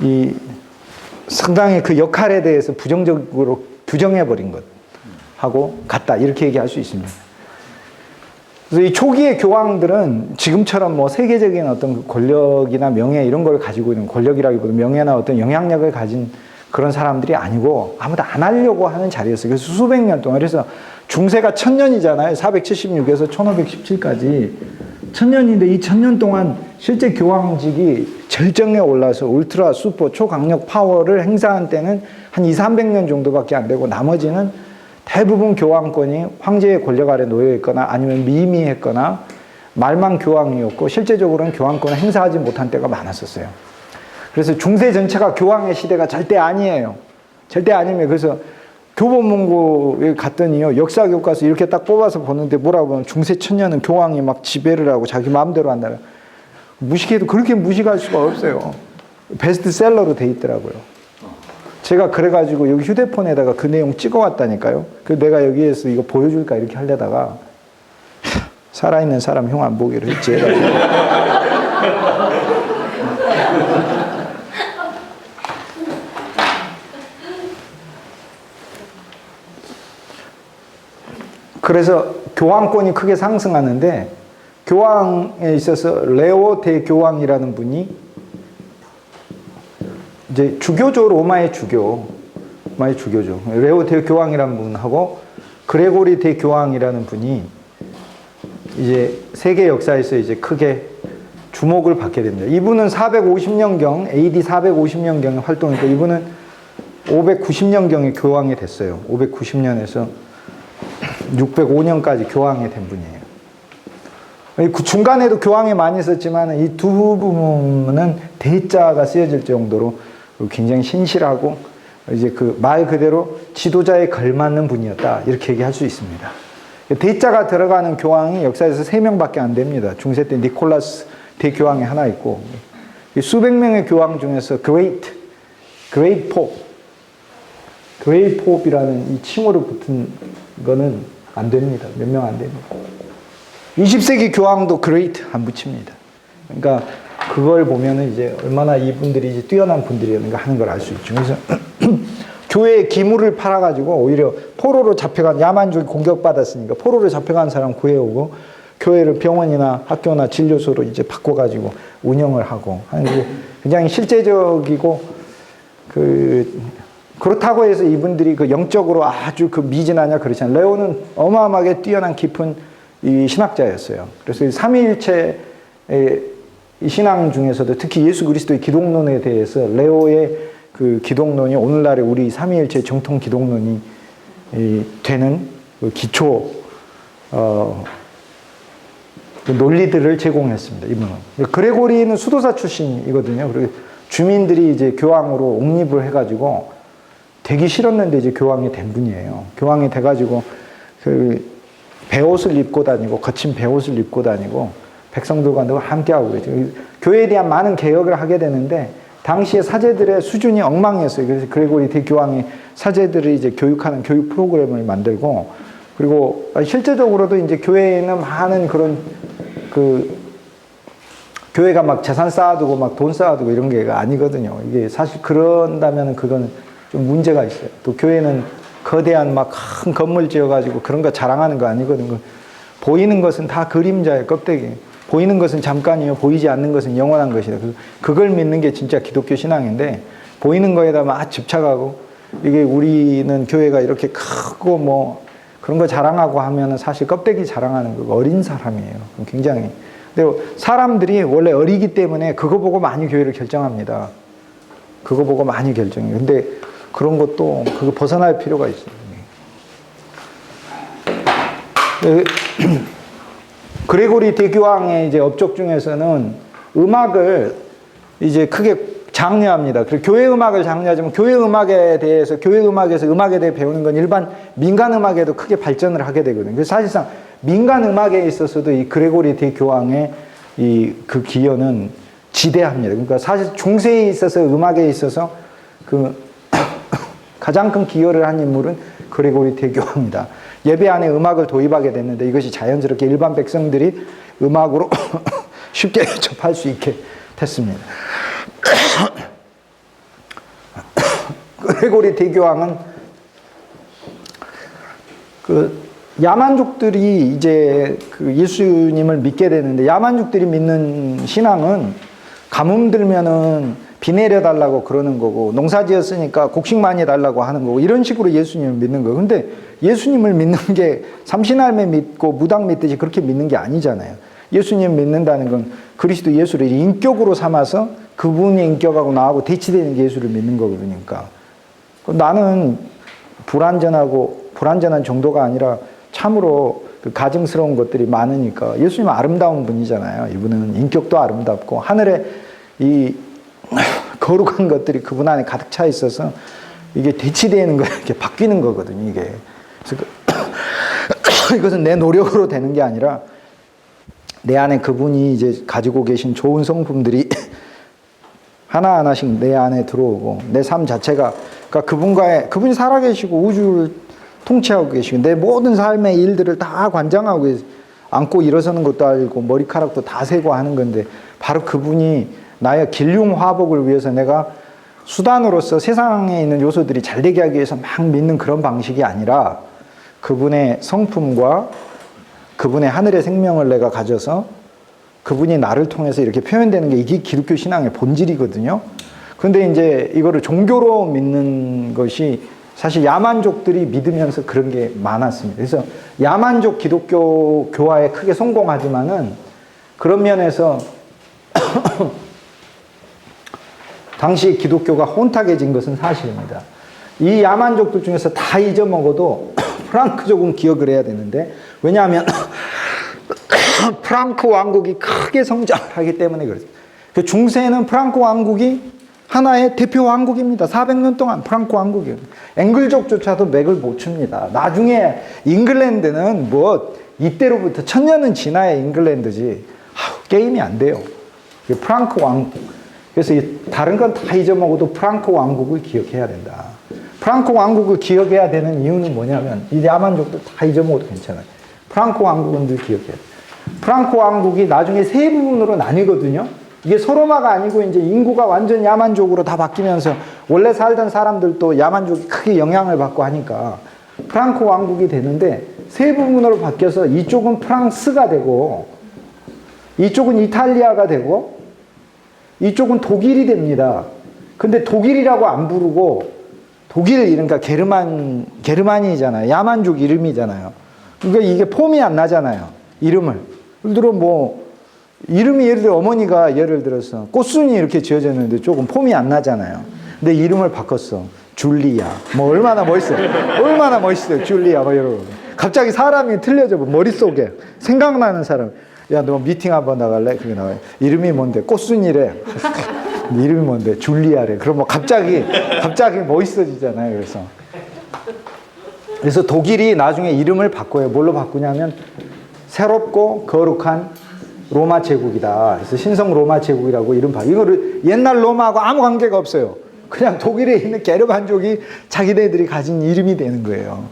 이 상당히 그 역할에 대해서 부정적으로 규정해버린 것하고 같다, 이렇게 얘기할 수 있습니다. 그래서 이 초기의 교황들은 지금처럼 뭐 세계적인 어떤 권력이나 명예 이런 걸 가지고 있는, 권력이라기보다 명예나 어떤 영향력을 가진 그런 사람들이 아니고 아무도 안 하려고 하는 자리였어요. 그래서 수백 년 동안, 그래서 중세가 1000년이잖아요. 476에서 1517까지 1000년인데 이 1000년 동안 실제 교황직이 절정에 올라서 울트라 슈퍼 초강력 파워를 행사한 때는 한 200~300년 정도밖에 안 되고, 나머지는 대부분 교황권이 황제의 권력 아래 놓여 있거나 아니면 미미했거나 말만 교황이었고 실제적으로는 교황권을 행사하지 못한 때가 많았었어요. 그래서 중세 전체가 교황의 시대가 절대 아니에요. 절대 아닙니다. 그래서 교보문고에 갔더니요, 역사 교과서 이렇게 딱 뽑아서 보는데 뭐라고 하면 중세 1000년은 교황이 막 지배를 하고 자기 마음대로 한다. 무식해도 그렇게 무식할 수가 없어요. 베스트셀러로 돼 있더라고요. 제가 그래가지고 여기 휴대폰에다가 그 내용 찍어왔다니까요. 그 내가 여기에서 이거 보여줄까 이렇게 하려다가 살아있는 사람 형 안 보기로 했지 해가지고. 그래서 교황권이 크게 상승하는데, 교황에 있어서 레오 대교황이라는 분이 이제 주교죠. 로마의 주교죠. 레오 대교황이라는 분하고 그레고리 대교황이라는 분이 이제 세계 역사에서 이제 크게 주목을 받게 됩니다. 이분은 450년경, AD 450년경에 활동했고, 이분은 590년경에 교황이 됐어요. 590년에서 605년까지 교황이 된 분이에요. 그 중간에도 교황이 많이 있었지만 이 두 부분은 대자가 쓰여질 정도로 굉장히 신실하고 이제 그 말 그대로 지도자에 걸맞는 분이었다, 이렇게 얘기할 수 있습니다. 대자가 들어가는 교황이 역사에서 3명밖에 안 됩니다. 중세 때 니콜라스 대교황이 하나 있고, 수백 명의 교황 중에서 Great Pope이라는 이 칭호로 붙은 거는 안 됩니다. 몇 명 안 됩니다. 20세기 교황도 Great 안 붙입니다. 그러니까 그걸 보면은 이제 얼마나 이분들이 이제 뛰어난 분들이었는가 하는 걸 알 수 있죠. 그래서 교회에 기물을 팔아가지고 오히려 포로로 잡혀간, 야만족이 공격받았으니까 포로로 잡혀간 사람 구해오고 교회를 병원이나 학교나 진료소로 이제 바꿔가지고 운영을 하고 하는 게 굉장히 실제적이고, 그렇다고 해서 이분들이 그 영적으로 아주 그 미진하냐 그렇지 않아요. 레오는 어마어마하게 뛰어난 깊은 이 신학자였어요. 그래서 삼위일체의 이 신앙 중에서도 특히 예수 그리스도의 기독론에 대해서 레오의 그 기독론이 오늘날의 우리 삼위일체 정통 기독론이 되는 그 기초 그 논리들을 제공했습니다. 이분은. 그레고리는 수도사 출신이거든요. 그리고 주민들이 이제 교황으로 옹립을 해가지고 되기 싫었는데 이제 교황이 된 분이에요. 교황이 돼가지고 그 베옷을 입고 다니고, 거친 베옷을 입고 다니고 백성들과 늘 함께하고 그랬죠. 교회에 대한 많은 개혁을 하게 되는데 당시에 사제들의 수준이 엉망이었어요. 그래서 그레고리 대교황이 사제들을 이제 교육하는 교육 프로그램을 만들고, 그리고 실제적으로도 이제 교회에는 많은 그런 교회가 막 재산 쌓아두고 막 돈 쌓아두고 이런 게 아니거든요. 이게 사실 그런다면 그건 좀 문제가 있어요. 또 교회는 거대한 막 큰 건물 지어가지고 그런 거 자랑하는 거 아니거든요. 보이는 것은 다 그림자의 껍데기. 보이는 것은 잠깐이요. 보이지 않는 것은 영원한 것이다. 그걸 믿는 게 진짜 기독교 신앙인데, 보이는 거에다 막 집착하고, 이게 우리는 교회가 이렇게 크고 뭐 그런 거 자랑하고 하면은 사실 껍데기 자랑하는 거, 어린 사람이에요. 굉장히. 근데 사람들이 원래 어리기 때문에 그거 보고 많이 교회를 결정합니다. 그거 보고 많이 결정해요. 근데 그런 것도 그거 벗어날 필요가 있어요. 그레고리 대교황의 이제 업적 중에서는 음악을 이제 크게 장려합니다. 그리고 교회 음악을 장려하지만 교회 음악에 대해서 교회 음악에서 음악에 대해 배우는 건 일반 민간 음악에도 크게 발전을 하게 되거든요. 그래서 사실상 민간 음악에 있어서도 이 그레고리 대교황의 그 기여는 지대합니다. 그러니까 사실 중세에 있어서 음악에 있어서 그 가장 큰 기여를 한 인물은 그레고리 대교황이다. 예배 안에 음악을 도입하게 됐는데 이것이 자연스럽게 일반 백성들이 음악으로 쉽게 접할 수 있게 됐습니다. 그레고리 대교황은 그 야만족들이 이제 그 예수님을 믿게 되는데, 야만족들이 믿는 신앙은 가뭄 들면은 비 내려달라고 그러는 거고, 농사 지었으니까 곡식 많이 달라고 하는 거고, 이런 식으로 예수님을 믿는 거예요. 근데 예수님을 믿는 게 삼신할매 믿고 무당 믿듯이 그렇게 믿는 게 아니잖아요. 예수님 믿는다는 건 그리스도 예수를 인격으로 삼아서 그분의 인격하고 나하고 대치되는 예수를 믿는 거거든요. 그러니까 나는 불완전한 정도가 아니라 참으로 그 가증스러운 것들이 많으니까, 예수님은 아름다운 분이잖아요. 이분은 인격도 아름답고 하늘에 이 거룩한 것들이 그분 안에 가득 차 있어서 이게 대치되는 거예요. 이렇게 바뀌는 거거든요. 이게. 그래서 이것은 내 노력으로 되는 게 아니라 내 안에 그분이 이제 가지고 계신 좋은 성품들이 하나하나씩 내 안에 들어오고, 내 삶 자체가, 그러니까 그분이 살아계시고 우주를 통치하고 계시고 내 모든 삶의 일들을 다 관장하고 앉고 일어서는 것도 알고 머리카락도 다 세고 하는 건데, 바로 그분이 나의 길흉 화복을 위해서 내가 수단으로서 세상에 있는 요소들이 잘 되게 하기 위해서 막 믿는 그런 방식이 아니라, 그분의 성품과 그분의 하늘의 생명을 내가 가져서 그분이 나를 통해서 이렇게 표현되는 게, 이게 기독교 신앙의 본질이거든요. 그런데 이제 이거를 종교로 믿는 것이 사실 야만족들이 믿으면서 그런 게 많았습니다. 그래서 야만족 기독교 교화에 크게 성공하지만은 그런 면에서 당시 기독교가 혼탁해진 것은 사실입니다. 이 야만족들 중에서 다 잊어먹어도 프랑크족은 기억을 해야 되는데, 왜냐하면 프랑크 왕국이 크게 성장하기 때문에 그렇죠. 그 중세에는 프랑크 왕국이 하나의 대표 왕국입니다. 400년 동안 프랑크 왕국이에요. 앵글족조차도 맥을 못 춥니다. 나중에 잉글랜드는 뭐 이때로부터 1000년은 지나야 잉글랜드지 게임이 안 돼요. 프랑크 왕국. 그래서 다른 건 다 잊어먹어도 프랑크 왕국을 기억해야 된다. 프랑크 왕국을 기억해야 되는 이유는 뭐냐면, 이 야만족들 다 잊어먹어도 괜찮아요. 프랑크 왕국은 늘 기억해야 돼요. 프랑크 왕국이 나중에 세 부분으로 나뉘거든요. 이게 서로마가 아니고 이제 인구가 완전 야만족으로 다 바뀌면서 원래 살던 사람들도 야만족이 크게 영향을 받고 하니까 프랑크 왕국이 되는데, 세 부분으로 바뀌어서 이쪽은 프랑스가 되고 이쪽은 이탈리아가 되고 이쪽은 독일이 됩니다. 근데 독일이라고 안 부르고, 독일 그러니까 게르만이잖아요. 야만족 이름이잖아요. 그러니까 이게 폼이 안 나잖아요. 이름을. 예를 들어 이름이 예를 들어 어머니가 예를 들어서 꽃순이 이렇게 지어졌는데 조금 폼이 안 나잖아요. 근데 이름을 바꿨어. 줄리아. 뭐 얼마나 멋있어요. 얼마나 멋있어요. 줄리아. 뭐 이러고. 갑자기 사람이 틀려져. 머릿속에 생각나는 사람. 야, 너 미팅 한번 나갈래? 그게 나와요. 이름이 뭔데? 꽃순이래. 이름이 뭔데? 줄리아래. 그럼 뭐 갑자기 멋있어지잖아요. 그래서 독일이 나중에 이름을 바꿔요. 뭘로 바꾸냐면 새롭고 거룩한 로마 제국이다. 그래서 신성 로마 제국이라고 이름 바꿔. 이거를 옛날 로마하고 아무 관계가 없어요. 그냥 독일에 있는 게르만족이 자기네들이 가진 이름이 되는 거예요.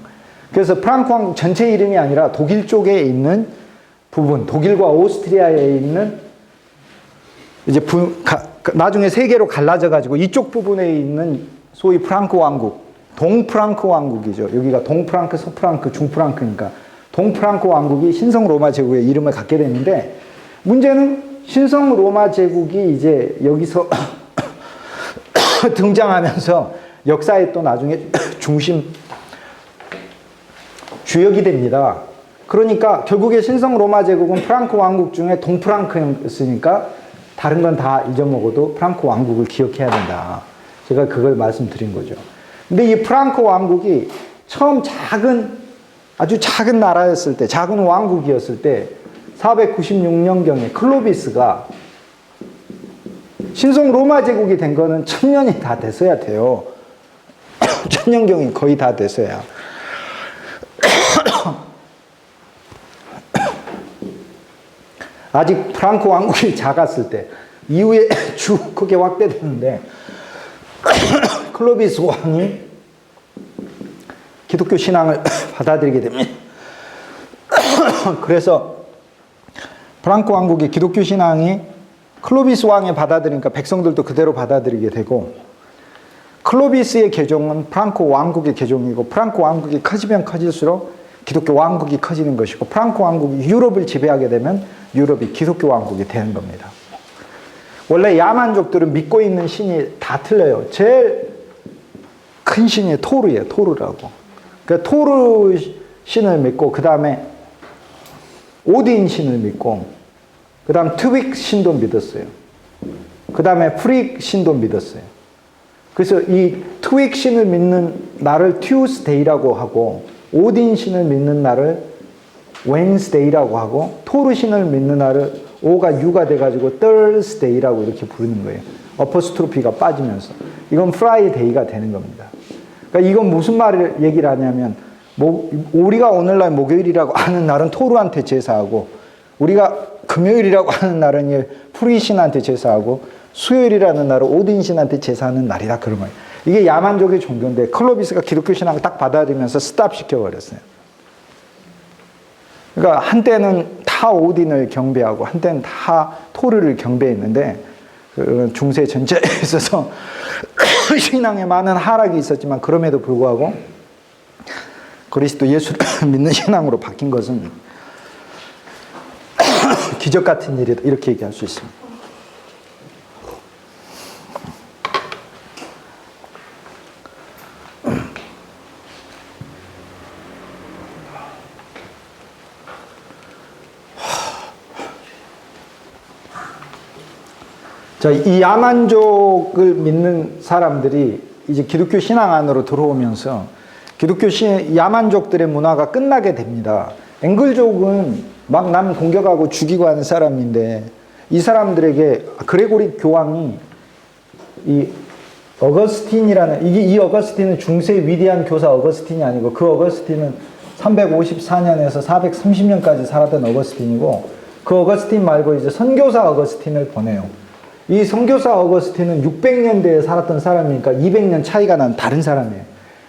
그래서 프랑크 왕국 전체 이름이 아니라 독일 쪽에 있는 부분, 독일과 오스트리아에 있는 이제 나중에 세 개로 갈라져 가지고 이쪽 부분에 있는 소위 프랑크 왕국, 동프랑크 왕국이죠. 여기가 동프랑크, 서프랑크, 중프랑크니까 동프랑크 왕국이 신성 로마 제국의 이름을 갖게 됐는데, 문제는 신성 로마 제국이 이제 여기서 등장하면서 역사에 또 나중에 주역이 됩니다. 그러니까 결국에 신성 로마 제국은 프랑크 왕국 중에 동프랑크였으니까 다른 건 다 잊어먹어도 프랑크 왕국을 기억해야 된다. 제가 그걸 말씀드린 거죠. 근데 이 프랑코 왕국이 처음 아주 작은 나라였을 때, 작은 왕국이었을 때 496년경에 클로비스가 신성 로마 제국이 된 거는 1000년이 다 됐어야 돼요. 1000년경이 거의 다 됐어야. 아직 프랑코 왕국이 작았을 때, 이후에 쭉 크게 확대됐는데, 클로비스 왕이 기독교 신앙을 받아들이게 됩니다. 그래서 프랑코 왕국의 기독교 신앙이 클로비스 왕이 받아들이니까 백성들도 그대로 받아들이게 되고, 클로비스의 개종은 프랑코 왕국의 개종이고, 프랑코 왕국이 커지면 커질수록 기독교 왕국이 커지는 것이고, 프랑코 왕국이 유럽을 지배하게 되면 유럽이 기독교 왕국이 되는 겁니다. 원래 야만족들은 믿고 있는 신이 다 틀려요. 제일 큰 신이 토르예요. 토르라고. 그러니까 토르 신을 믿고, 그 다음에 오딘 신을 믿고, 그 다음 트윅 신도 믿었어요. 그 다음에 프릭 신도 믿었어요. 그래서 이 트윅 신을 믿는 날을 튜스데이라고 하고, 오딘 신을 믿는 날을 웬스데이라고 하고, 토르 신을 믿는 날을 오가 유가 돼가지고 Thursday라고 이렇게 부르는 거예요. 어퍼스트로피가 빠지면서. 이건 프라이데이가 되는 겁니다. 그러니까 이건 무슨 말을 얘기를 하냐면, 우리가 오늘날 목요일이라고 하는 날은 토르한테 제사하고, 우리가 금요일이라고 하는 날은 프리신한테 제사하고, 수요일이라는 날은 오딘신한테 제사하는 날이다, 그런 거예요. 이게 야만족의 종교인데, 클로비스가 기독교 신앙을 딱 받아들이면서 스탑시켜버렸어요. 그러니까 한때는 다 오딘을 경배하고, 한때는 다 토르를 경배했는데, 중세 전체에 있어서 신앙에 많은 하락이 있었지만, 그럼에도 불구하고 그리스도 예수를 믿는 신앙으로 바뀐 것은 기적 같은 일이다, 이렇게 얘기할 수 있습니다. 자, 이 야만족을 믿는 사람들이 이제 기독교 신앙 안으로 들어오면서 야만족들의 문화가 끝나게 됩니다. 앵글족은 막 남 공격하고 죽이고 하는 사람인데, 이 사람들에게 그레고리 교황이 이 어거스틴이라는, 이 어거스틴은 중세 위대한 교사 어거스틴이 아니고, 그 어거스틴은 354년에서 430년까지 살았던 어거스틴이고, 그 어거스틴 말고 이제 선교사 어거스틴을 보내요. 이 선교사 어거스틴은 600년대에 살았던 사람이니까 200년 차이가 난 다른 사람이에요.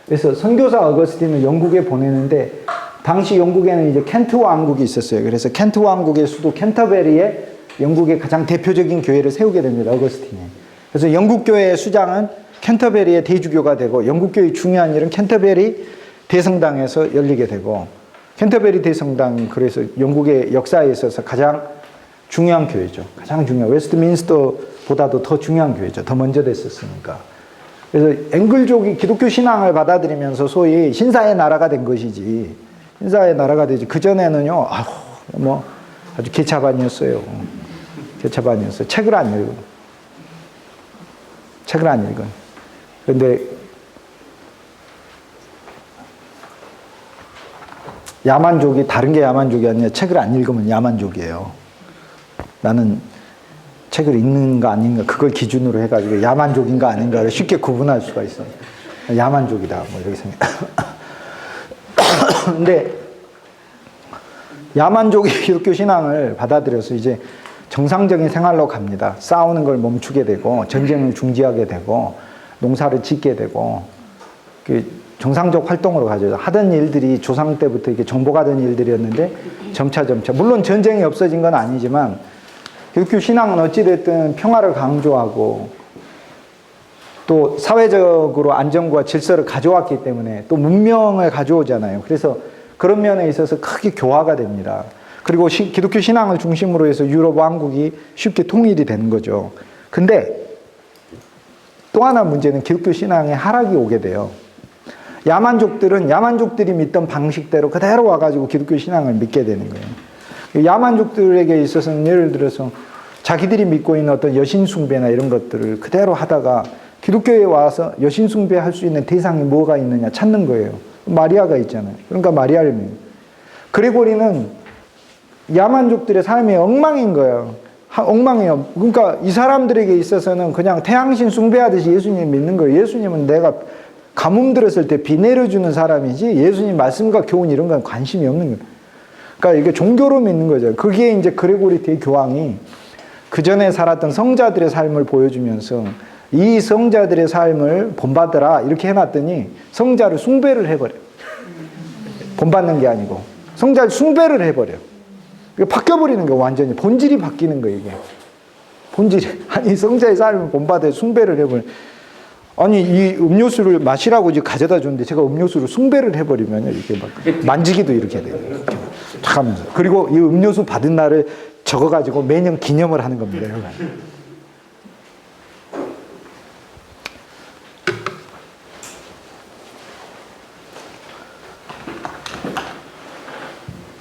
그래서 선교사 어거스틴을 영국에 보내는데, 당시 영국에는 이제 켄트 왕국이 있었어요. 그래서 켄트 왕국의 수도 켄터베리에 영국의 가장 대표적인 교회를 세우게 됩니다, 어거스틴이. 그래서 영국 교회의 수장은 켄터베리의 대주교가 되고, 영국 교회의 중요한 일은 켄터베리 대성당에서 열리게 되고, 켄터베리 대성당이 그래서 영국의 역사에 있어서 가장 중요한 교회죠. 가장 중요한, 웨스트민스터보다도 더 중요한 교회죠. 더 먼저 됐었으니까. 그래서 앵글족이 기독교 신앙을 받아들이면서 소위 신사의 나라가 된 것이지, 신사의 나라가 되지, 그전에는요, 아주 개차반이었어요. 개차반이었어요. 책을 안 읽어. 책을 안 읽어. 그런데 야만족이 다른 게 야만족이 아니라 책을 안 읽으면 야만족이에요. 나는 책을 읽는가 아닌가 그걸 기준으로 해가지고 야만족인가 아닌가를 쉽게 구분할 수가 있어요. 야만족이다, 뭐 이렇게 생각. 근데 야만족이 기독교 신앙을 받아들여서 이제 정상적인 생활로 갑니다. 싸우는 걸 멈추게 되고, 전쟁을 중지하게 되고, 농사를 짓게 되고, 정상적 활동으로 가죠. 하던 일들이 조상 때부터 이렇게 정복하던 일들이었는데, 점차, 물론 전쟁이 없어진 건 아니지만, 기독교 신앙은 어찌됐든 평화를 강조하고, 또 사회적으로 안정과 질서를 가져왔기 때문에 또 문명을 가져오잖아요. 그래서 그런 면에 있어서 크게 교화가 됩니다. 그리고 기독교 신앙을 중심으로 해서 유럽 왕국이 쉽게 통일이 되는 거죠. 근데 또 하나 문제는 기독교 신앙에 하락이 오게 돼요. 야만족들이 믿던 방식대로 그대로 와가지고 기독교 신앙을 믿게 되는 거예요. 야만족들에게 있어서는 예를 들어서 자기들이 믿고 있는 어떤 여신 숭배나 이런 것들을 그대로 하다가 기독교에 와서 여신 숭배할 수 있는 대상이 뭐가 있느냐 찾는 거예요. 마리아가 있잖아요. 그러니까 마리아를 믿는. 그레고리는 야만족들의 삶이 엉망인 거예요. 엉망이에요. 그러니까 이 사람들에게 있어서는 그냥 태양신 숭배하듯이 예수님 믿는 거예요. 예수님은 내가 가뭄 들었을 때 비 내려주는 사람이지 예수님 말씀과 교훈 이런 건 관심이 없는 거예요. 그러니까 이게 종교로 믿는 거죠. 그게 이제 그레고리 대교황이 그 전에 살았던 성자들의 삶을 보여주면서 이 성자들의 삶을 본받으라 이렇게 해놨더니 성자를 숭배를 해버려요. 본받는 게 아니고 성자를 숭배를 해버려요. 바뀌어버리는 거예요. 완전히 본질이 바뀌는 거예요. 이게 본질이. 아니 성자의 삶을 본받아 숭배를 해버려요. 아니 이 음료수를 마시라고 이제 가져다 줬는데 제가 음료수를 숭배를 해버리면 이렇게 막 만지기도 이렇게 돼요. 이렇게 탁 하면서. 그리고 이 음료수 받은 날을 적어가지고 매년 기념을 하는 겁니다.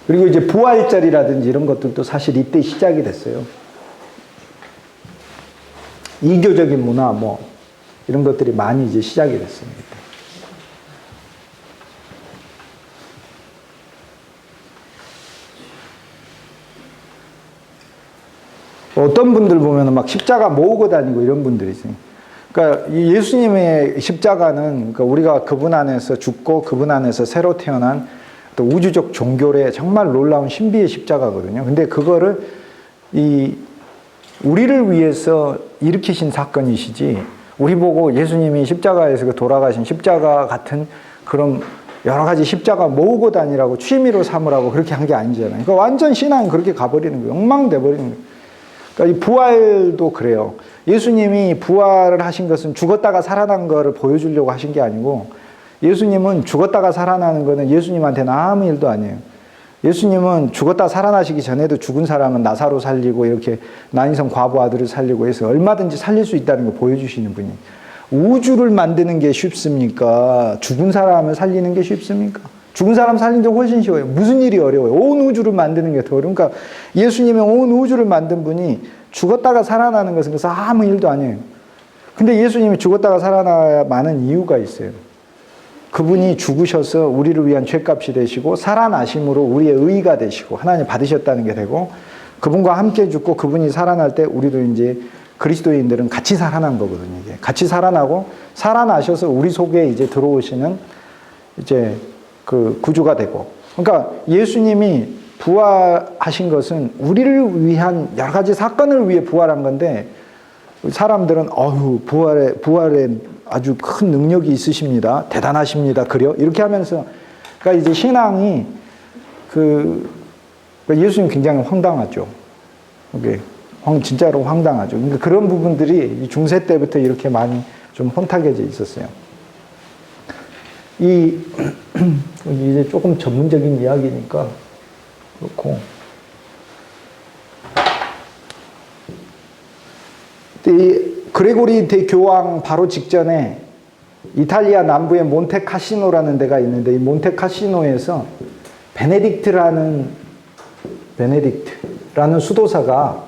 그리고 이제 부활절이라든지 이런 것들도 사실 이때 시작이 됐어요. 이교적인 문화 뭐 이런 것들이 많이 이제 시작이 됐습니다. 어떤 분들 보면 막 십자가 모으고 다니고 이런 분들이 있어요. 그러니까 이 예수님의 십자가는 그러니까 우리가 그분 안에서 죽고 그분 안에서 새로 태어난 또 우주적 종교의 정말 놀라운 신비의 십자가거든요. 근데 그거를 우리를 위해서 일으키신 사건이시지, 우리 보고 예수님이 십자가에서 돌아가신 십자가 같은 그런 여러 가지 십자가 모으고 다니라고 취미로 삼으라고 그렇게 한 게 아니잖아요. 그러니까 완전 신앙이 그렇게 가버리는 거예요. 엉망돼 버리는 거예요. 그러니까 이 부활도 그래요. 예수님이 부활을 하신 것은 죽었다가 살아난 거를 보여주려고 하신 게 아니고, 예수님은 죽었다가 살아나는 거는 예수님한테는 아무 일도 아니에요. 예수님은 죽었다 살아나시기 전에도 죽은 사람은 나사로 살리고 이렇게 나인성 과부 아들을 살리고 해서 얼마든지 살릴 수 있다는 걸 보여주시는 분이. 우주를 만드는 게 쉽습니까? 죽은 사람을 살리는 게 쉽습니까? 죽은 사람 살리는 게 훨씬 쉬워요. 무슨 일이 어려워요? 온 우주를 만드는 게 더 어려워요. 그러니까 예수님은 온 우주를 만든 분이 죽었다가 살아나는 것은 그래서 아무 일도 아니에요. 근데 예수님이 죽었다가 살아나야 많은 이유가 있어요. 그분이 죽으셔서 우리를 위한 죄값이 되시고 살아나심으로 우리의 의가 되시고 하나님 받으셨다는 게 되고, 그분과 함께 죽고 그분이 살아날 때 우리도 이제 그리스도인들은 같이 살아난 거거든요. 이게 같이 살아나고 살아나셔서 우리 속에 이제 들어오시는 이제 그 구주가 되고. 그러니까 예수님이 부활하신 것은 우리를 위한 여러 가지 사건을 위해 부활한 건데, 사람들은 부활에 아주 큰 능력이 있으십니다. 대단하십니다. 그래요? 이렇게 하면서, 그러니까 이제 신앙이 그러니까 예수님 굉장히 황당하죠. 이게 진짜로 황당하죠. 그러니까 그런 부분들이 중세 때부터 이렇게 많이 좀 혼탁해져 있었어요. 이제 조금 전문적인 이야기니까 그렇고. 이 그레고리 대교황 바로 직전에 이탈리아 남부의 몬테카시노라는 데가 있는데, 이 몬테카시노에서 베네딕트라는 수도사가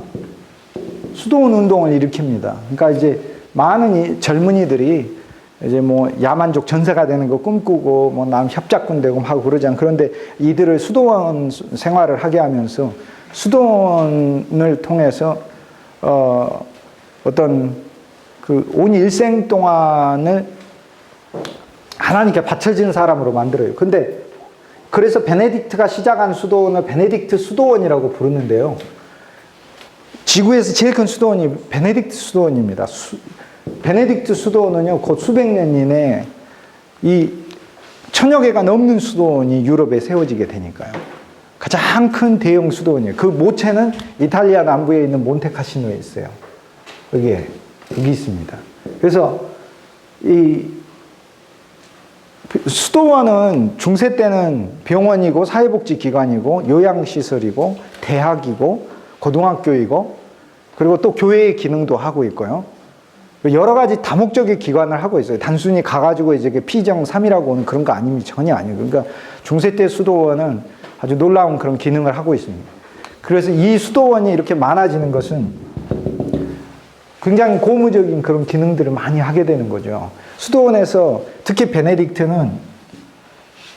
수도원 운동을 일으킵니다. 그러니까 이제 많은 젊은이들이 이제 뭐 야만족 전사가 되는 거 꿈꾸고 뭐 남 협작군 되고 하고 그러잖아요. 그런데 이들을 수도원 생활을 하게 하면서 수도원을 통해서 어떤 온 일생 동안을 하나님께 바쳐진 사람으로 만들어요. 근데 그래서 베네딕트가 시작한 수도원을 베네딕트 수도원이라고 부르는데요. 지구에서 제일 큰 수도원이 베네딕트 수도원입니다. 베네딕트 수도원은요, 곧 수백 년 이내에 이 1000여 개가 넘는 수도원이 유럽에 세워지게 되니까요. 가장 큰 대형 수도원이에요. 그 모체는 이탈리아 남부에 있는 몬테카시노에 있어요. 여기 있습니다. 그래서 이 수도원은 중세 때는 병원이고 사회복지기관이고 요양시설이고 대학이고 고등학교이고 그리고 또 교회의 기능도 하고 있고요. 여러 가지 다목적인 기관을 하고 있어요. 단순히 가가지고 이제 피정 3이라고 하는 그런 거 아닙니다. 전혀 아니에요. 그러니까 중세 때 수도원은 아주 놀라운 그런 기능을 하고 있습니다. 그래서 이 수도원이 이렇게 많아지는 것은 굉장히 고무적인 그런 기능들을 많이 하게 되는 거죠. 수도원에서 특히 베네딕트는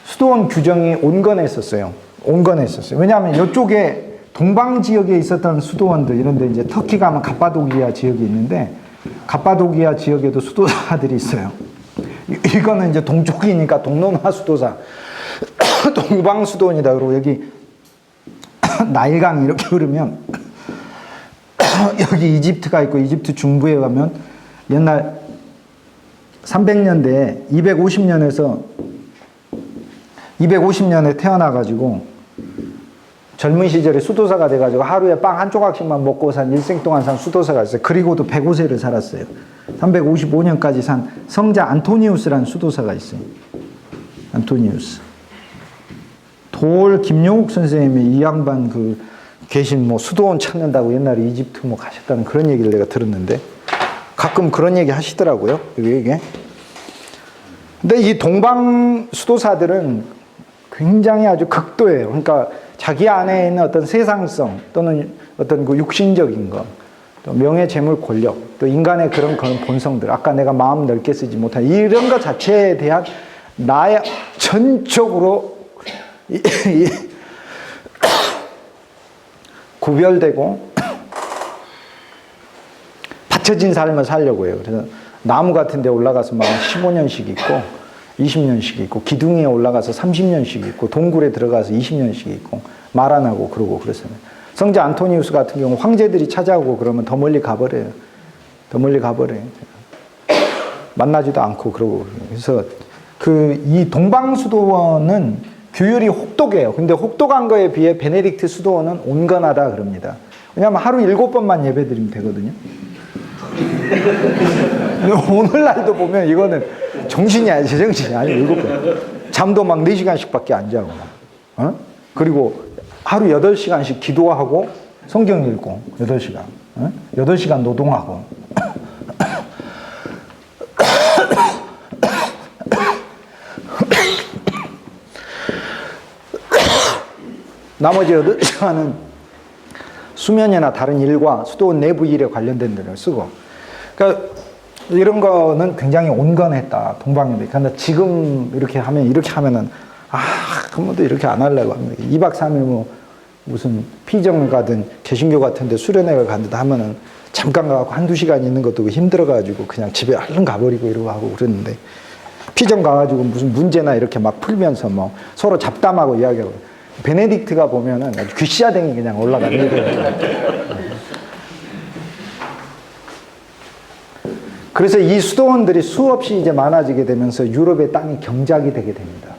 수도원 규정이 온건했었어요. 온건했었어요. 왜냐하면 이쪽에 동방 지역에 있었던 수도원들, 이런데 이제 터키 가면 갑바도기아 지역이 있는데 갑바도기아 지역에도 수도사들이 있어요. 이거는 이제 동쪽이니까 동로마 수도사, 동방 수도원이다. 그러고 여기 나일강이 이렇게 흐르면 여기 이집트가 있고 이집트 중부에 가면 옛날 300년대에 250년에 태어나가지고 젊은 시절에 수도사가 돼가지고 하루에 빵 한 조각씩만 먹고 산 일생 동안 산 수도사가 있어요. 그리고도 105세를 살았어요. 355년까지 산 성자 안토니우스라는 수도사가 있어요. 안토니우스. 돌 김용욱 선생님이 이 양반 계신 수도원 찾는다고 옛날에 이집트 가셨다는 그런 얘기를 내가 들었는데 가끔 그런 얘기 하시더라고요. 이게. 근데 이 동방 수도사들은 굉장히 아주 극도예요. 그러니까 자기 안에 있는 어떤 세상성 또는 어떤 그 육신적인 것, 또 명예, 재물, 권력, 또 인간의 그런 본성들, 아까 내가 마음 넓게 쓰지 못한 이런 것 자체에 대한 나의 전적으로 구별되고 받쳐진 삶을 살려고 해요. 그래서 나무 같은 데 올라가서 막 15년씩 있고 20년씩 있고 기둥에 올라가서 30년씩 있고 동굴에 들어가서 20년씩 있고 말 안 하고 그러고 그랬어요. 성자 안토니우스 같은 경우 황제들이 찾아오고 그러면 더 멀리 가버려요. 더 멀리 가버려요. 만나지도 않고 그러고. 그래서 이 동방수도원은 규율이 혹독해요. 근데 혹독한 거에 비해 베네딕트 수도원은 온건하다 그럽니다. 왜냐하면 하루 7번만 예배 드리면 되거든요. 오늘날도 보면 이거는 정신이 아니지, 제정신이 아니에요. 7번. 잠도 막 4시간씩 밖에 안 자고. 그리고 하루 8시간씩 기도하고 성경 읽고 8시간. 8시간 노동하고. 나머지 8시간은 수면이나 다른 일과 수도원 내부 일에 관련된 데를 쓰고. 그러니까 이런 거는 굉장히 온건했다. 동방인데. 근데 지금 이렇게 하면은, 그러면 이렇게 안 하려고 합니다. 2박 3일 무슨 피정을 가든 개신교 같은데 수련회를 가든 하면은 잠깐 가고 한두 시간 있는 것도 힘들어가지고 그냥 집에 얼른 가버리고 이러고 하고 그랬는데 피정 가가지고 무슨 문제나 이렇게 막 풀면서 서로 잡담하고 이야기하고. 베네딕트가 보면은 아주 귀씨아댕이 그냥 올라가는 거예요. 그래서 이 수도원들이 수없이 이제 많아지게 되면서 유럽의 땅이 경작이 되게 됩니다.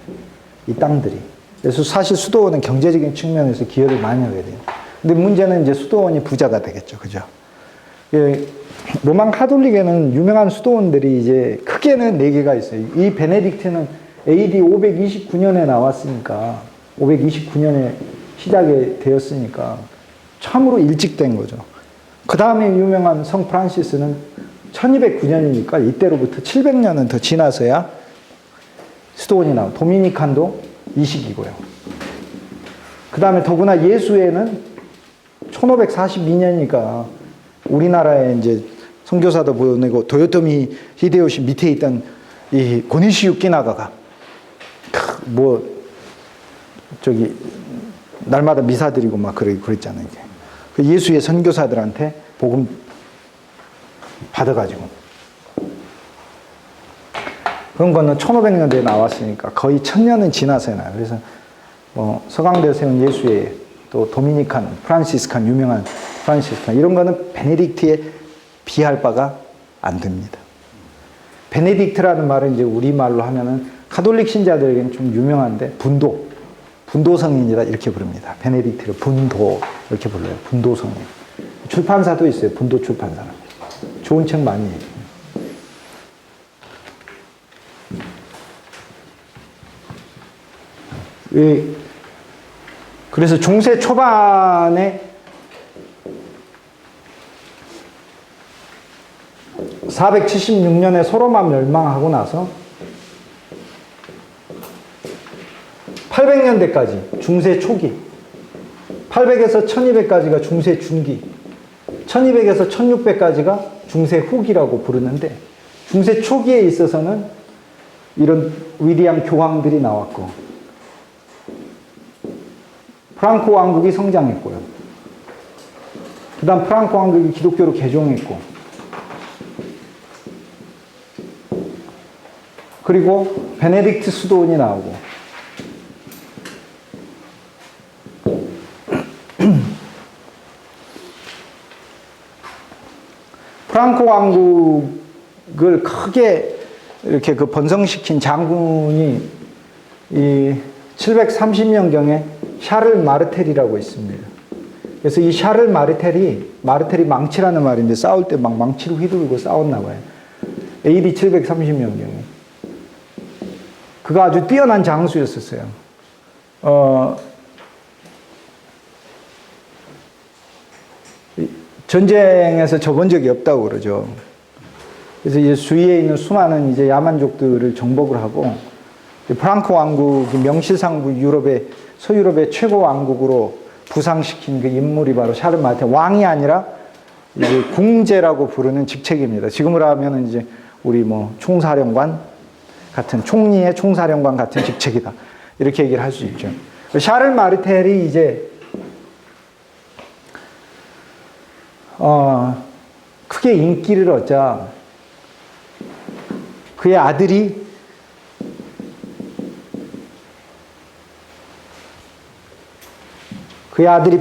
이 땅들이. 그래서 사실 수도원은 경제적인 측면에서 기여를 많이 하게 돼요. 근데 문제는 이제 수도원이 부자가 되겠죠. 그죠? 로만 카톨릭에는 유명한 수도원들이 이제 크게는 4개가 있어요. 이 베네딕트는 AD 529년에 나왔으니까 529년에 시작이 되었으니까 참으로 일찍 된 거죠. 그 다음에 유명한 성 프란시스는 1209년이니까 이때로부터 700년은 더 지나서야 수도원이 나와요. 도미니칸도 이 시기고요. 그 다음에 더구나 예수회는 1542년이니까 우리나라에 이제 선교사도 보내고 도요토미 히데요시 밑에 있던 이 고니시 유키나가가 날마다 미사 드리고 막 그랬잖아요. 그 예수의 선교사들한테 복음 받아가지고. 그런 거는 1500년대에 나왔으니까 거의 1000년은 지나서 나요. 그래서 서강대에 세운 예수의 또 도미니칸, 프란시스칸, 유명한 프란시스칸, 이런 거는 베네딕트에 비할 바가 안 됩니다. 베네딕트라는 말은 이제 우리말로 하면은 가톨릭 신자들에게는 좀 유명한데 분도 성인이다 이렇게 부릅니다. 베네딕트를 분도 이렇게 불러요. 분도 성인. 출판사도 있어요. 분도 출판사. 좋은 책 많이 해요. 그래서 중세 초반에 476년에 소로마 멸망하고 나서 800년대까지 중세 초기, 800에서 1200까지가 중세 중기, 1200에서 1600까지가 중세 후기라고 부르는데 중세 초기에 있어서는 이런 위대한 교황들이 나왔고 프랑코 왕국이 성장했고요. 그 다음 프랑코 왕국이 기독교로 개종했고 그리고 베네딕트 수도원이 나오고 프랑코 왕국을 크게 이렇게 그 번성시킨 장군이 이 730년경에 샤를 마르텔이라고 있습니다. 그래서 이 샤를 마르텔이 망치라는 말인데 싸울 때 막 망치로 휘두르고 싸웠나 봐요. AD 730년경에. 그가 아주 뛰어난 장수였었어요. 전쟁에서 져본 적이 없다고 그러죠. 그래서 이제 주위에 있는 수많은 이제 야만족들을 정복을 하고 프랑코 왕국이 명실상부 서유럽의 최고 왕국으로 부상시킨 그 인물이 바로 샤를 마르텔 왕이 아니라 이제 궁제라고 부르는 직책입니다. 지금으로 하면 이제 우리 뭐 총사령관 같은 총리의 총사령관 같은 직책이다 이렇게 얘기를 할 수 있죠. 샤를 마르텔이 이제 크게 인기를 얻자 그의 아들이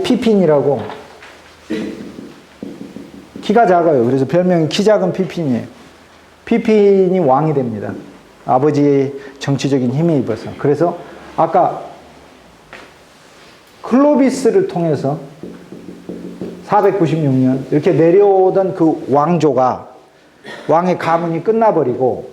피핀이라고 키가 작아요. 그래서 별명이 키 작은 피핀이에요. 피핀이 왕이 됩니다. 아버지의 정치적인 힘에 입어서. 그래서 아까 클로비스를 통해서 496년 이렇게 내려오던 그 왕의 가문이 끝나버리고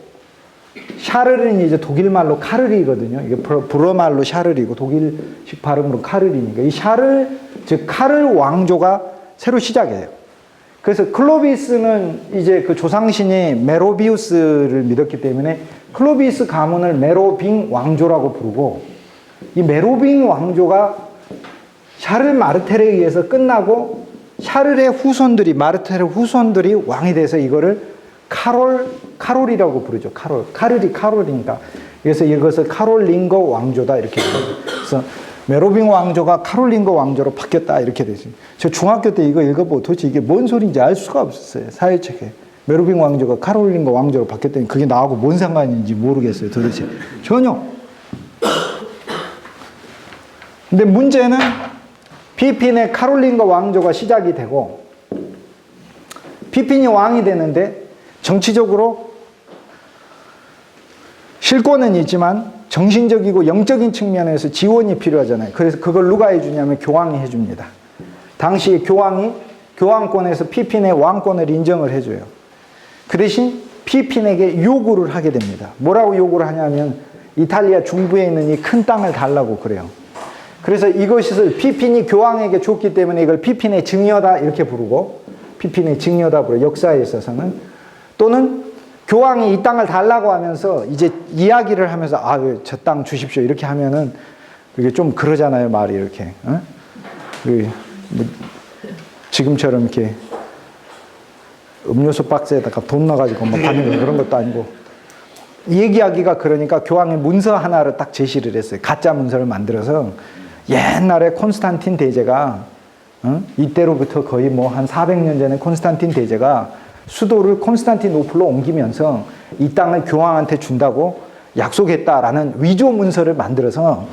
샤를은 이제 독일말로 카를이거든요. 이게 불어말로 샤를이고 독일식 발음으로 카를이니까 이 샤를 즉 카를 왕조가 새로 시작해요. 그래서 클로비스는 이제 그 조상신이 메로비우스를 믿었기 때문에 클로비스 가문을 메로빙 왕조라고 부르고 이 메로빙 왕조가 샤를 마르텔에 의해서 끝나고 샤를의 후손들이 마르텔의 후손들이 왕이 돼서 이거를 카롤이라고 부르죠. 카롤이니까. 그래서 이것을 카롤링거 왕조다 이렇게 부르죠. 그래서 메로빙 왕조가 카롤링거 왕조로 바뀌었다 이렇게 되죠. 저 중학교 때 이거 읽어보고 도대체 이게 뭔 소리인지 알 수가 없었어요. 사회책에. 메로빙 왕조가 카롤링거 왕조로 바뀌었다니 그게 나하고 뭔 상관인지 모르겠어요. 도대체. 전혀. 근데 문제는 피핀의 카롤링거 왕조가 시작이 되고 피핀이 왕이 되는데 정치적으로 실권은 있지만 정신적이고 영적인 측면에서 지원이 필요하잖아요. 그래서 그걸 누가 해주냐면 교황이 해줍니다. 당시 교황이 교황권에서 피핀의 왕권을 인정을 해줘요. 그 대신 피핀에게 요구를 하게 됩니다. 뭐라고 요구를 하냐면 이탈리아 중부에 있는 이 큰 땅을 달라고 그래요. 그래서 이것을 피핀이 교황에게 줬기 때문에 이걸 피핀의 증여다 이렇게 부르고 피핀의 증여다 부르고 역사에 있어서는 또는 교황이 이 땅을 달라고 하면서 이제 이야기를 하면서 저 땅 주십시오 이렇게 하면은 그게 좀 그러잖아요 말이 이렇게 뭐 지금처럼 이렇게 음료수 박스에다가 돈 넣어가지고 뭐 받는 그런 것도 아니고 얘기하기가 그러니까 교황이 문서 하나를 딱 제시를 했어요. 가짜 문서를 만들어서 옛날에 콘스탄틴 대제가 이때로부터 거의 뭐 한 400년 전에 콘스탄틴 대제가 수도를 콘스탄티노플로 옮기면서 이 땅을 교황한테 준다고 약속했다라는 위조 문서를 만들어서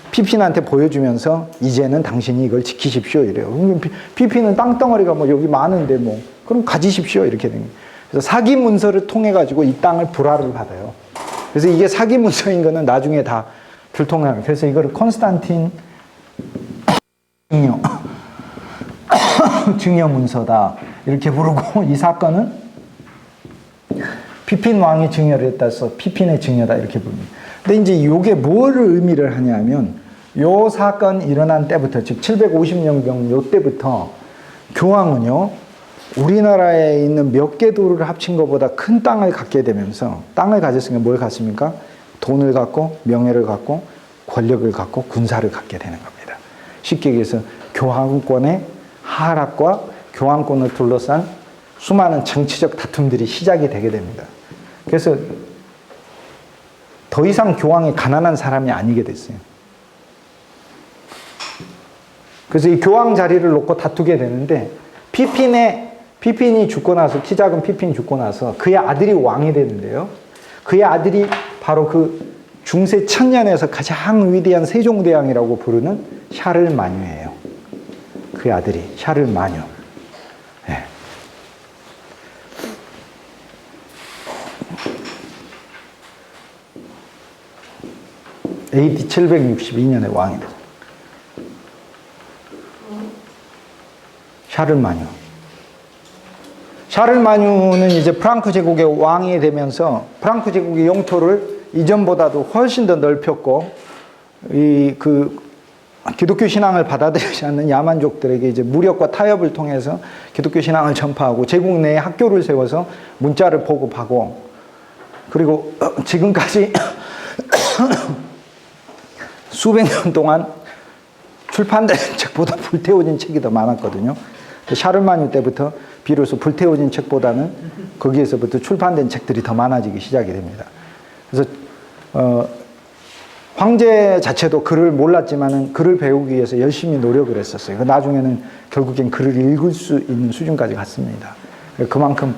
피핀한테 보여주면서 이제는 당신이 이걸 지키십시오 이래요. 피핀은 땅덩어리가 뭐 여기 많은데 뭐 그럼 가지십시오 이렇게 됩니다. 그래서 사기 문서를 통해 가지고 이 땅을 불화를 받아요. 그래서 이게 사기 문서인 거는 나중에 다 들통나요. 그래서 이거를 콘스탄틴 증여 문서다 이렇게 부르고 이 사건은 피핀 왕이 증여를 했다 해서 피핀의 증여다 이렇게 부릅니다. 근데 이제 이게 뭐를 의미를 하냐면 요 사건 일어난 때부터 즉 750년경 요 때부터 교황은요 우리나라에 있는 몇 개 도를 합친 것보다 큰 땅을 갖게 되면서 땅을 가졌으니까 뭘 갖습니까? 돈을 갖고 명예를 갖고 권력을 갖고 군사를 갖게 되는 겁니다. 쉽게 얘기해서 교황권의 하락과 교황권을 둘러싼 수많은 정치적 다툼들이 시작이 되게 됩니다. 그래서 더 이상 교황이 가난한 사람이 아니게 됐어요. 그래서 이 교황 자리를 놓고 다투게 되는데 피핀이 죽고 나서, 키 작은 피핀이 죽고 나서 그의 아들이 왕이 되는데요. 그의 아들이 바로 그 중세 천년에서 가장 위대한 세종대왕이라고 부르는 샤를마뉴예요. 그의 아들이 샤를마뉴. 네. AD 762년에 왕이 되죠. 샤를마뉴는 이제 프랑크 제국의 왕이 되면서 프랑크 제국의 영토를 이전보다도 훨씬 더 넓혔고, 기독교 신앙을 받아들이지 않는 야만족들에게 이제 무력과 타협을 통해서 기독교 신앙을 전파하고, 제국 내에 학교를 세워서 문자를 보급하고, 그리고 지금까지 수백 년 동안 출판된 책보다 불태워진 책이 더 많았거든요. 샤를마뉴 때부터 비로소 불태워진 책보다는 거기에서부터 출판된 책들이 더 많아지기 시작이 됩니다. 그래서 황제 자체도 글을 몰랐지만은 글을 배우기 위해서 열심히 노력을 했었어요. 나중에는 결국엔 글을 읽을 수 있는 수준까지 갔습니다. 그만큼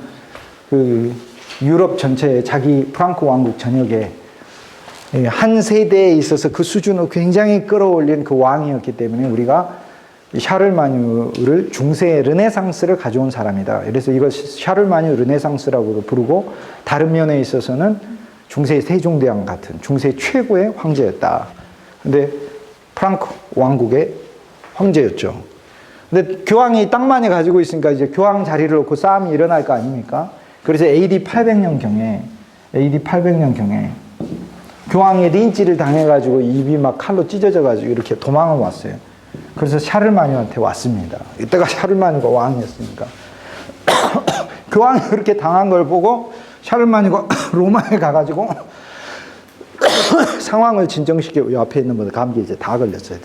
그 유럽 전체에 자기 프랑크 왕국 전역에 한 세대에 있어서 그 수준을 굉장히 끌어올린 그 왕이었기 때문에 우리가 샤를마뉴를 중세 르네상스를 가져온 사람이다. 그래서 이걸 샤를마뉴 르네상스라고도 부르고, 다른 면에 있어서는 중세 세종대왕 같은 중세 최고의 황제였다. 근데 프랑크 왕국의 황제였죠. 근데 교황이 땅 많이 가지고 있으니까 이제 교황 자리를 놓고 싸움이 일어날 거 아닙니까? 그래서 AD 800년경에 교황이 린치를 당해가지고 입이 막 칼로 찢어져가지고 이렇게 도망을 왔어요. 그래서 샤를마뉴한테 왔습니다. 이때가 샤를마뉴가 왕이었으니까. 교황이 그렇게 당한 걸 보고 샤를마뉴가 로마에 가가지고 상황을 진정시키고, 옆에 있는 분들 감기 이제 다 걸렸어요.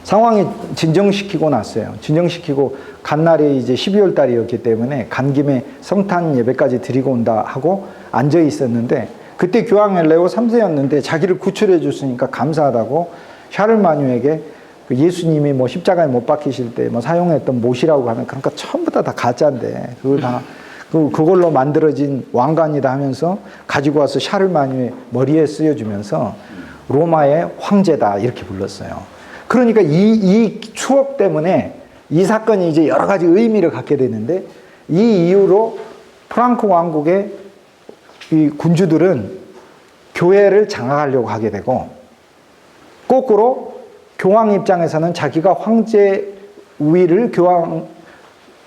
상황이 진정시키고 났어요. 진정시키고 간 날이 이제 12월 달이었기 때문에 간 김에 성탄 예배까지 드리고 온다 하고 앉아 있었는데, 그때 교황 레오 3세였는데 자기를 구출해 줬으니까 감사하다고 샤를마뉴에게 예수님이 뭐 십자가에 못 박히실 때 뭐 사용했던 못이라고 하는, 그러니까 전부 다 가짜인데 그걸 다 그걸로 만들어진 왕관이다 하면서 가지고 와서 샤를마뉴의 머리에 쓰여주면서 로마의 황제다 이렇게 불렀어요. 그러니까 이 추억 때문에 이 사건이 이제 여러 가지 의미를 갖게 되는데, 이 이후로 프랑크 왕국의 이 군주들은 교회를 장악하려고 하게 되고, 거꾸로 교황 입장에서는 자기가 황제 우위를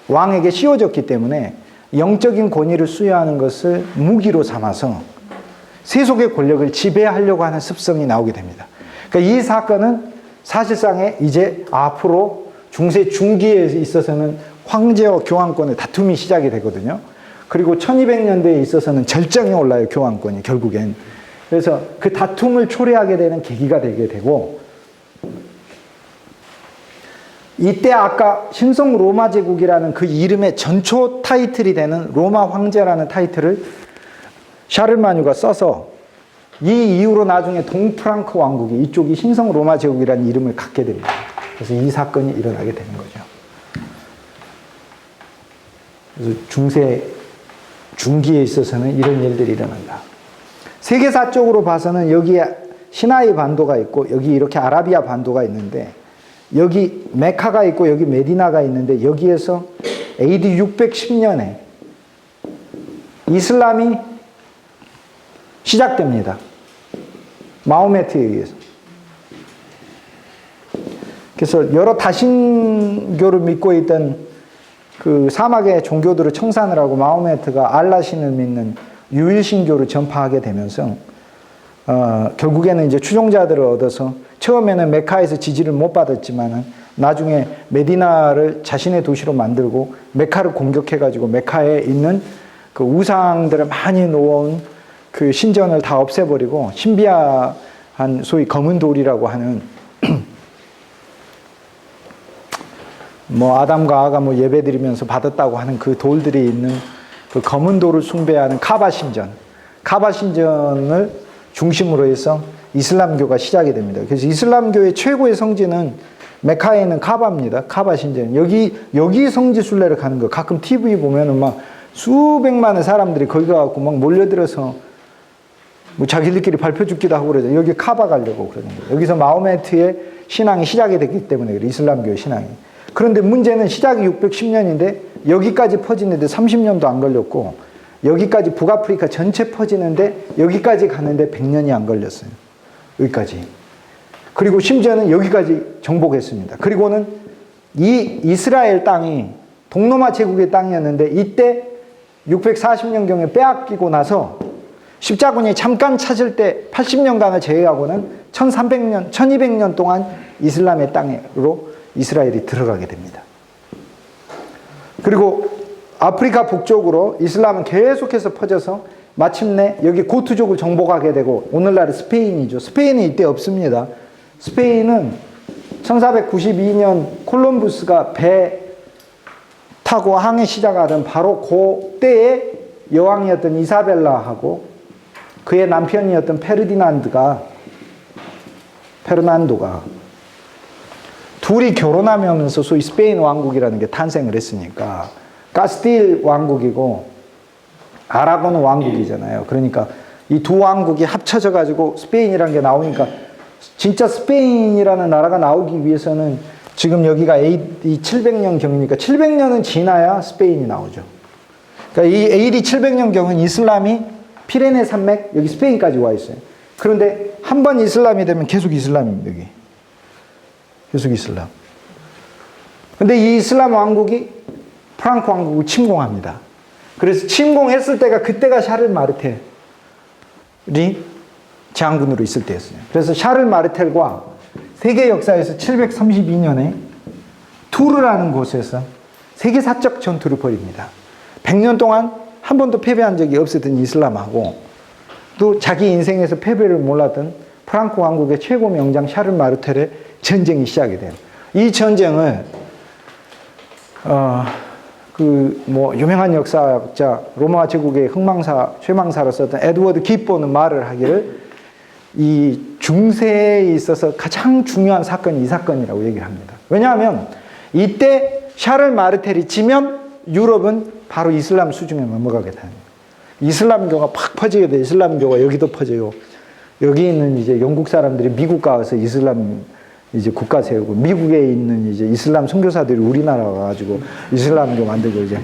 왕에게 씌워줬기 때문에 영적인 권위를 수여하는 것을 무기로 삼아서 세속의 권력을 지배하려고 하는 습성이 나오게 됩니다. 그러니까 이 사건은 사실상에 이제 앞으로 중세 중기에 있어서는 황제와 교황권의 다툼이 시작이 되거든요. 그리고 1200년대에 있어서는 절정에 올라요, 교황권이 결국엔. 그래서 그 다툼을 초래하게 되는 계기가 되게 되고, 이때 아까 신성 로마 제국이라는 그 이름의 전초 타이틀이 되는 로마 황제라는 타이틀을 샤를마뉴가 써서, 이 이후로 나중에 동프랑크 왕국이, 이쪽이 신성 로마 제국이라는 이름을 갖게 됩니다. 그래서 이 사건이 일어나게 되는 거죠. 그래서 중기에 있어서는 이런 일들이 일어난다. 세계사적으로 봐서는 여기에 시나이 반도가 있고, 여기 이렇게 아라비아 반도가 있는데, 여기 메카가 있고 여기 메디나가 있는데, 여기에서 AD 610년에 이슬람이 시작됩니다. 마호메트에 의해서. 그래서 여러 다신교를 믿고 있던 그 사막의 종교들을 청산을 하고 마호메트가 알라신을 믿는 유일신교를 전파하게 되면서 결국에는 이제 추종자들을 얻어서, 처음에는 메카에서 지지를 못 받았지만은 나중에 메디나를 자신의 도시로 만들고 메카를 공격해가지고 메카에 있는 그 우상들을 많이 놓은 그 신전을 다 없애버리고 신비한 소위 검은 돌이라고 하는 뭐 아담과 아가 뭐 예배드리면서 받았다고 하는 그 돌들이 있는 그 검은 돌을 숭배하는 카바 신전, 카바 신전을 중심으로 해서 이슬람교가 시작이 됩니다. 그래서 이슬람교의 최고의 성지는 메카에 있는 카바입니다. 카바 신전. 여기 성지 순례를 가는 거. 가끔 TV 보면은 막 수백만의 사람들이 거기 가갖고 막 몰려들어서 뭐 자기들끼리 발표 죽기도 하고 그러죠. 여기 카바 가려고 그러는 거예요. 여기서 마호메트의 신앙이 시작이 됐기 때문에 그래요. 이슬람교의 신앙이. 그런데 문제는 시작이 610년인데 여기까지 퍼지는데 30년도 안 걸렸고 여기까지 북아프리카 전체 퍼지는데 여기까지 가는데 100년이 안 걸렸어요. 여기까지. 그리고 심지어는 여기까지 정복했습니다. 그리고는 이 이스라엘 땅이 동로마 제국의 땅이었는데 이때 640년경에 빼앗기고 나서 십자군이 잠깐 찾을 때 80년간을 제외하고는 1300년, 1200년 동안 이슬람의 땅으로 이스라엘이 들어가게 됩니다. 그리고 아프리카 북쪽으로 이슬람은 계속해서 퍼져서 마침내 여기 고트족을 정복하게 되고 오늘날의 스페인이죠. 스페인은 이때 없습니다. 스페인은 1492년 콜럼부스가 배 타고 항해 시작하던 바로 그때의 여왕이었던 이사벨라하고 그의 남편이었던 페르난도가 둘이 결혼하면서 소위 스페인 왕국이라는 게 탄생을 했으니까 카스틸 왕국이고 아라곤 왕국이잖아요. 그러니까 이 두 왕국이 합쳐져 가지고 스페인이라는 게 나오니까 진짜 스페인이라는 나라가 나오기 위해서는 지금 여기가 AD 700년 경이니까 700년은 지나야 스페인이 나오죠. 그러니까 이 AD 700년 경은 이슬람이 피레네 산맥 여기 스페인까지 와 있어요. 그런데 한 번 이슬람이 되면 계속 이슬람입니다. 여기 계속 이슬람. 근데 이 이슬람 왕국이 프랑크 왕국을 침공합니다. 그래서 침공했을 때가 그때가 샤를 마르텔이 장군으로 있을 때였어요. 그래서 샤를 마르텔과 세계 역사에서 732년에 투르라는 곳에서 세계사적 전투를 벌입니다. 100년 동안 한 번도 패배한 적이 없었던 이슬람하고 또 자기 인생에서 패배를 몰랐던 프랑크 왕국의 최고 명장 샤를 마르텔의 전쟁이 시작이 돼요. 이 전쟁을 유명한 역사학자 로마 제국의 쇠망사로 썼던 에드워드 기포는 말을 하기를 이 중세에 있어서 가장 중요한 사건이 이 사건이라고 얘기를 합니다. 왜냐하면 이때 샤를 마르텔이 지면 유럽은 바로 이슬람 수중에 넘어가게 되는 거예요. 이슬람교가 팍 퍼지게 돼. 이슬람교가 여기도 퍼져요. 여기 있는 이제 영국 사람들이 미국 가서 이슬람 이제 국가 세우고 미국에 있는 이제 이슬람 선교사들이 우리나라 와가지고 이슬람교 만들고 이제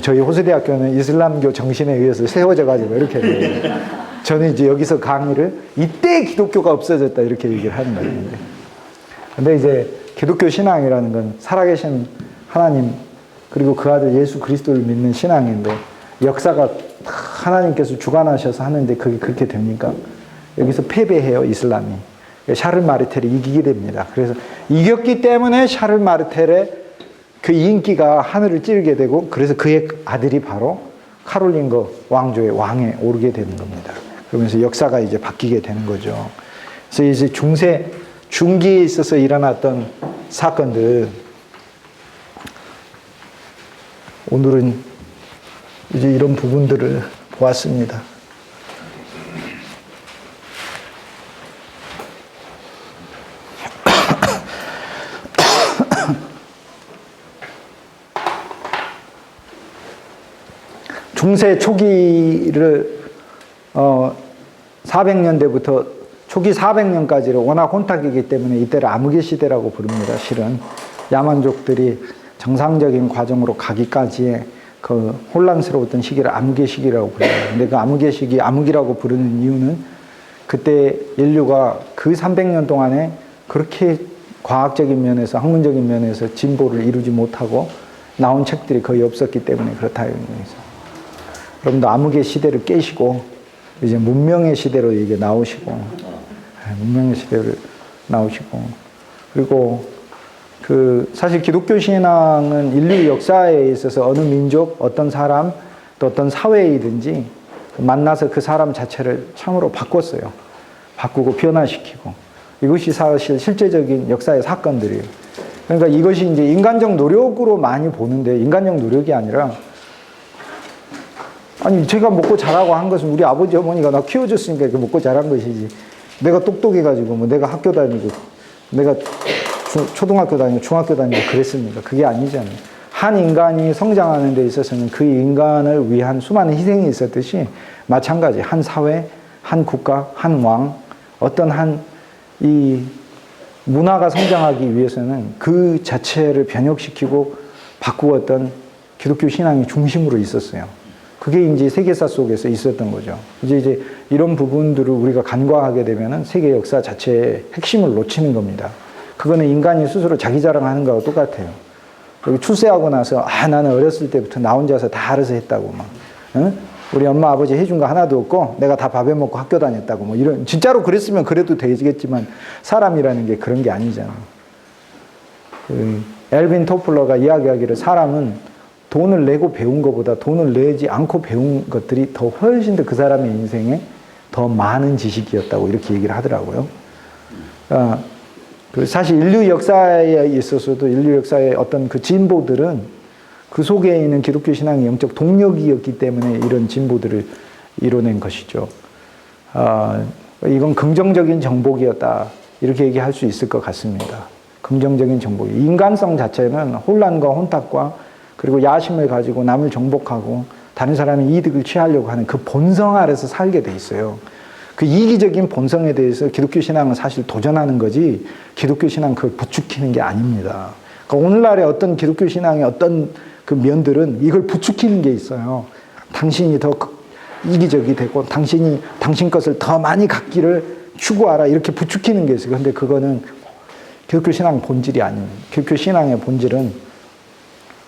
저희 호수대학교는 이슬람교 정신에 의해서 세워져 가지고 이렇게 돼요. 저는 이제 여기서 강의를 이때 기독교가 없어졌다 이렇게 얘기를 하는 거예요. 근데 이제 기독교 신앙이라는 건 살아계신 하나님 그리고 그 아들 예수 그리스도를 믿는 신앙인데 역사가 하나님께서 주관하셔서 하는데 그게 그렇게 됩니까? 여기서 패배해요, 이슬람이. 샤를 마르텔이 이기게 됩니다. 그래서 이겼기 때문에 샤를 마르텔의 그 인기가 하늘을 찌르게 되고 그래서 그의 아들이 바로 카롤링거 왕조의 왕에 오르게 되는 겁니다. 그러면서 역사가 이제 바뀌게 되는 거죠. 그래서 이제 중기에 있어서 일어났던 사건들 오늘은 이제 이런 부분들을 보았습니다. 중세 초기를 400년대부터 초기 400년까지를 워낙 혼탁이기 때문에 이때를 암흑의 시대라고 부릅니다. 실은 야만족들이 정상적인 과정으로 가기까지의 그 혼란스러웠던 시기를 암흑의 시기라고 부릅니다. 근데 그 암흑의 시기, 암흑이라고 부르는 이유는 그때 인류가 그 300년 동안에 그렇게 과학적인 면에서 학문적인 면에서 진보를 이루지 못하고 나온 책들이 거의 없었기 때문에 그렇다. 여러분도 암흑의 시대를 깨시고 이제 문명의 시대로 이게 나오시고 문명의 시대를 나오시고 그리고 그 사실 기독교 신앙은 인류 역사에 있어서 어느 민족, 어떤 사람, 또 어떤 사회이든지 만나서 그 사람 자체를 참으로 바꿨어요. 바꾸고 변화시키고 이것이 사실 실제적인 역사의 사건들이에요. 그러니까 이것이 이제 인간적 노력으로 많이 보는데 인간적 노력이 아니라 아니 제가 먹고 자라고 한 것은 우리 아버지 어머니가 나 키워줬으니까 이렇게 먹고 자란 것이지 내가 똑똑해가지고 뭐 내가 학교 다니고 내가 초등학교 다니고 중학교 다니고 그랬습니까? 그게 아니잖아요. 한 인간이 성장하는 데 있어서는 그 인간을 위한 수많은 희생이 있었듯이 마찬가지 한 사회, 한 국가, 한 왕 어떤 한 이 문화가 성장하기 위해서는 그 자체를 변혁시키고 바꾸었던 기독교 신앙이 중심으로 있었어요. 그게 이제 세계사 속에서 있었던 거죠. 이제 이런 부분들을 우리가 간과하게 되면은 세계 역사 자체의 핵심을 놓치는 겁니다. 그거는 인간이 스스로 자기 자랑하는 거하고 똑같아요. 여기 출세하고 나서 나는 어렸을 때부터 나 혼자서 다 알아서 했다고 막, 응? 우리 엄마 아버지 해준 거 하나도 없고 내가 다 밥해 먹고 학교 다녔다고 뭐 이런 진짜로 그랬으면 그래도 되겠지만 사람이라는 게 그런 게 아니잖아. 엘빈 토플러가 이야기하기를 사람은 돈을 내고 배운 것보다 돈을 내지 않고 배운 것들이 더 훨씬 더 그 사람의 인생에 더 많은 지식이었다고 이렇게 얘기를 하더라고요. 사실 인류 역사에 있어서도 인류 역사의 어떤 그 진보들은 그 속에 있는 기독교 신앙의 영적 동력이었기 때문에 이런 진보들을 이뤄낸 것이죠. 이건 긍정적인 정복이었다. 이렇게 얘기할 수 있을 것 같습니다. 긍정적인 정복. 인간성 자체는 혼란과 혼탁과 그리고 야심을 가지고 남을 정복하고 다른 사람의 이득을 취하려고 하는 그 본성 아래서 살게 돼 있어요. 그 이기적인 본성에 대해서 기독교 신앙은 사실 도전하는 거지 기독교 신앙 그걸 부추기는 게 아닙니다. 그러니까 오늘날의 어떤 기독교 신앙의 어떤 그 면들은 이걸 부추기는 게 있어요. 당신이 더 이기적이 되고 당신 것을 더 많이 갖기를 추구하라 이렇게 부추기는 게 있어요. 그런데 그거는 기독교 신앙 본질이 아닙니다. 기독교 신앙의 본질은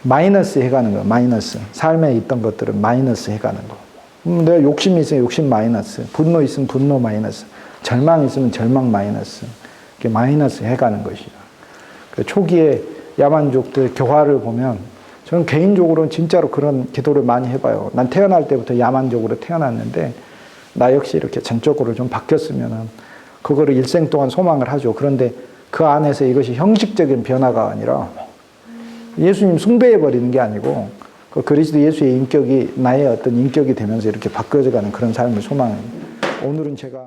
마이너스 해가는 거예요. 마이너스. 삶에 있던 것들은 마이너스 해가는 거. 내가 욕심이 있으면 욕심 마이너스. 분노 있으면 분노 마이너스. 절망 있으면 절망 마이너스. 이렇게 마이너스 해가는 것이죠. 그 초기에 야만족들 교화를 보면 저는 개인적으로는 진짜로 그런 기도를 많이 해봐요. 난 태어날 때부터 야만족으로 태어났는데 나 역시 이렇게 전적으로 좀 바뀌었으면은 그거를 일생 동안 소망을 하죠. 그런데 그 안에서 이것이 형식적인 변화가 아니라 예수님 숭배해버리는 게 아니고 그 그리스도 예수의 인격이 나의 어떤 인격이 되면서 이렇게 바뀌어져가는 그런 삶을 소망합니다. 오늘은 제가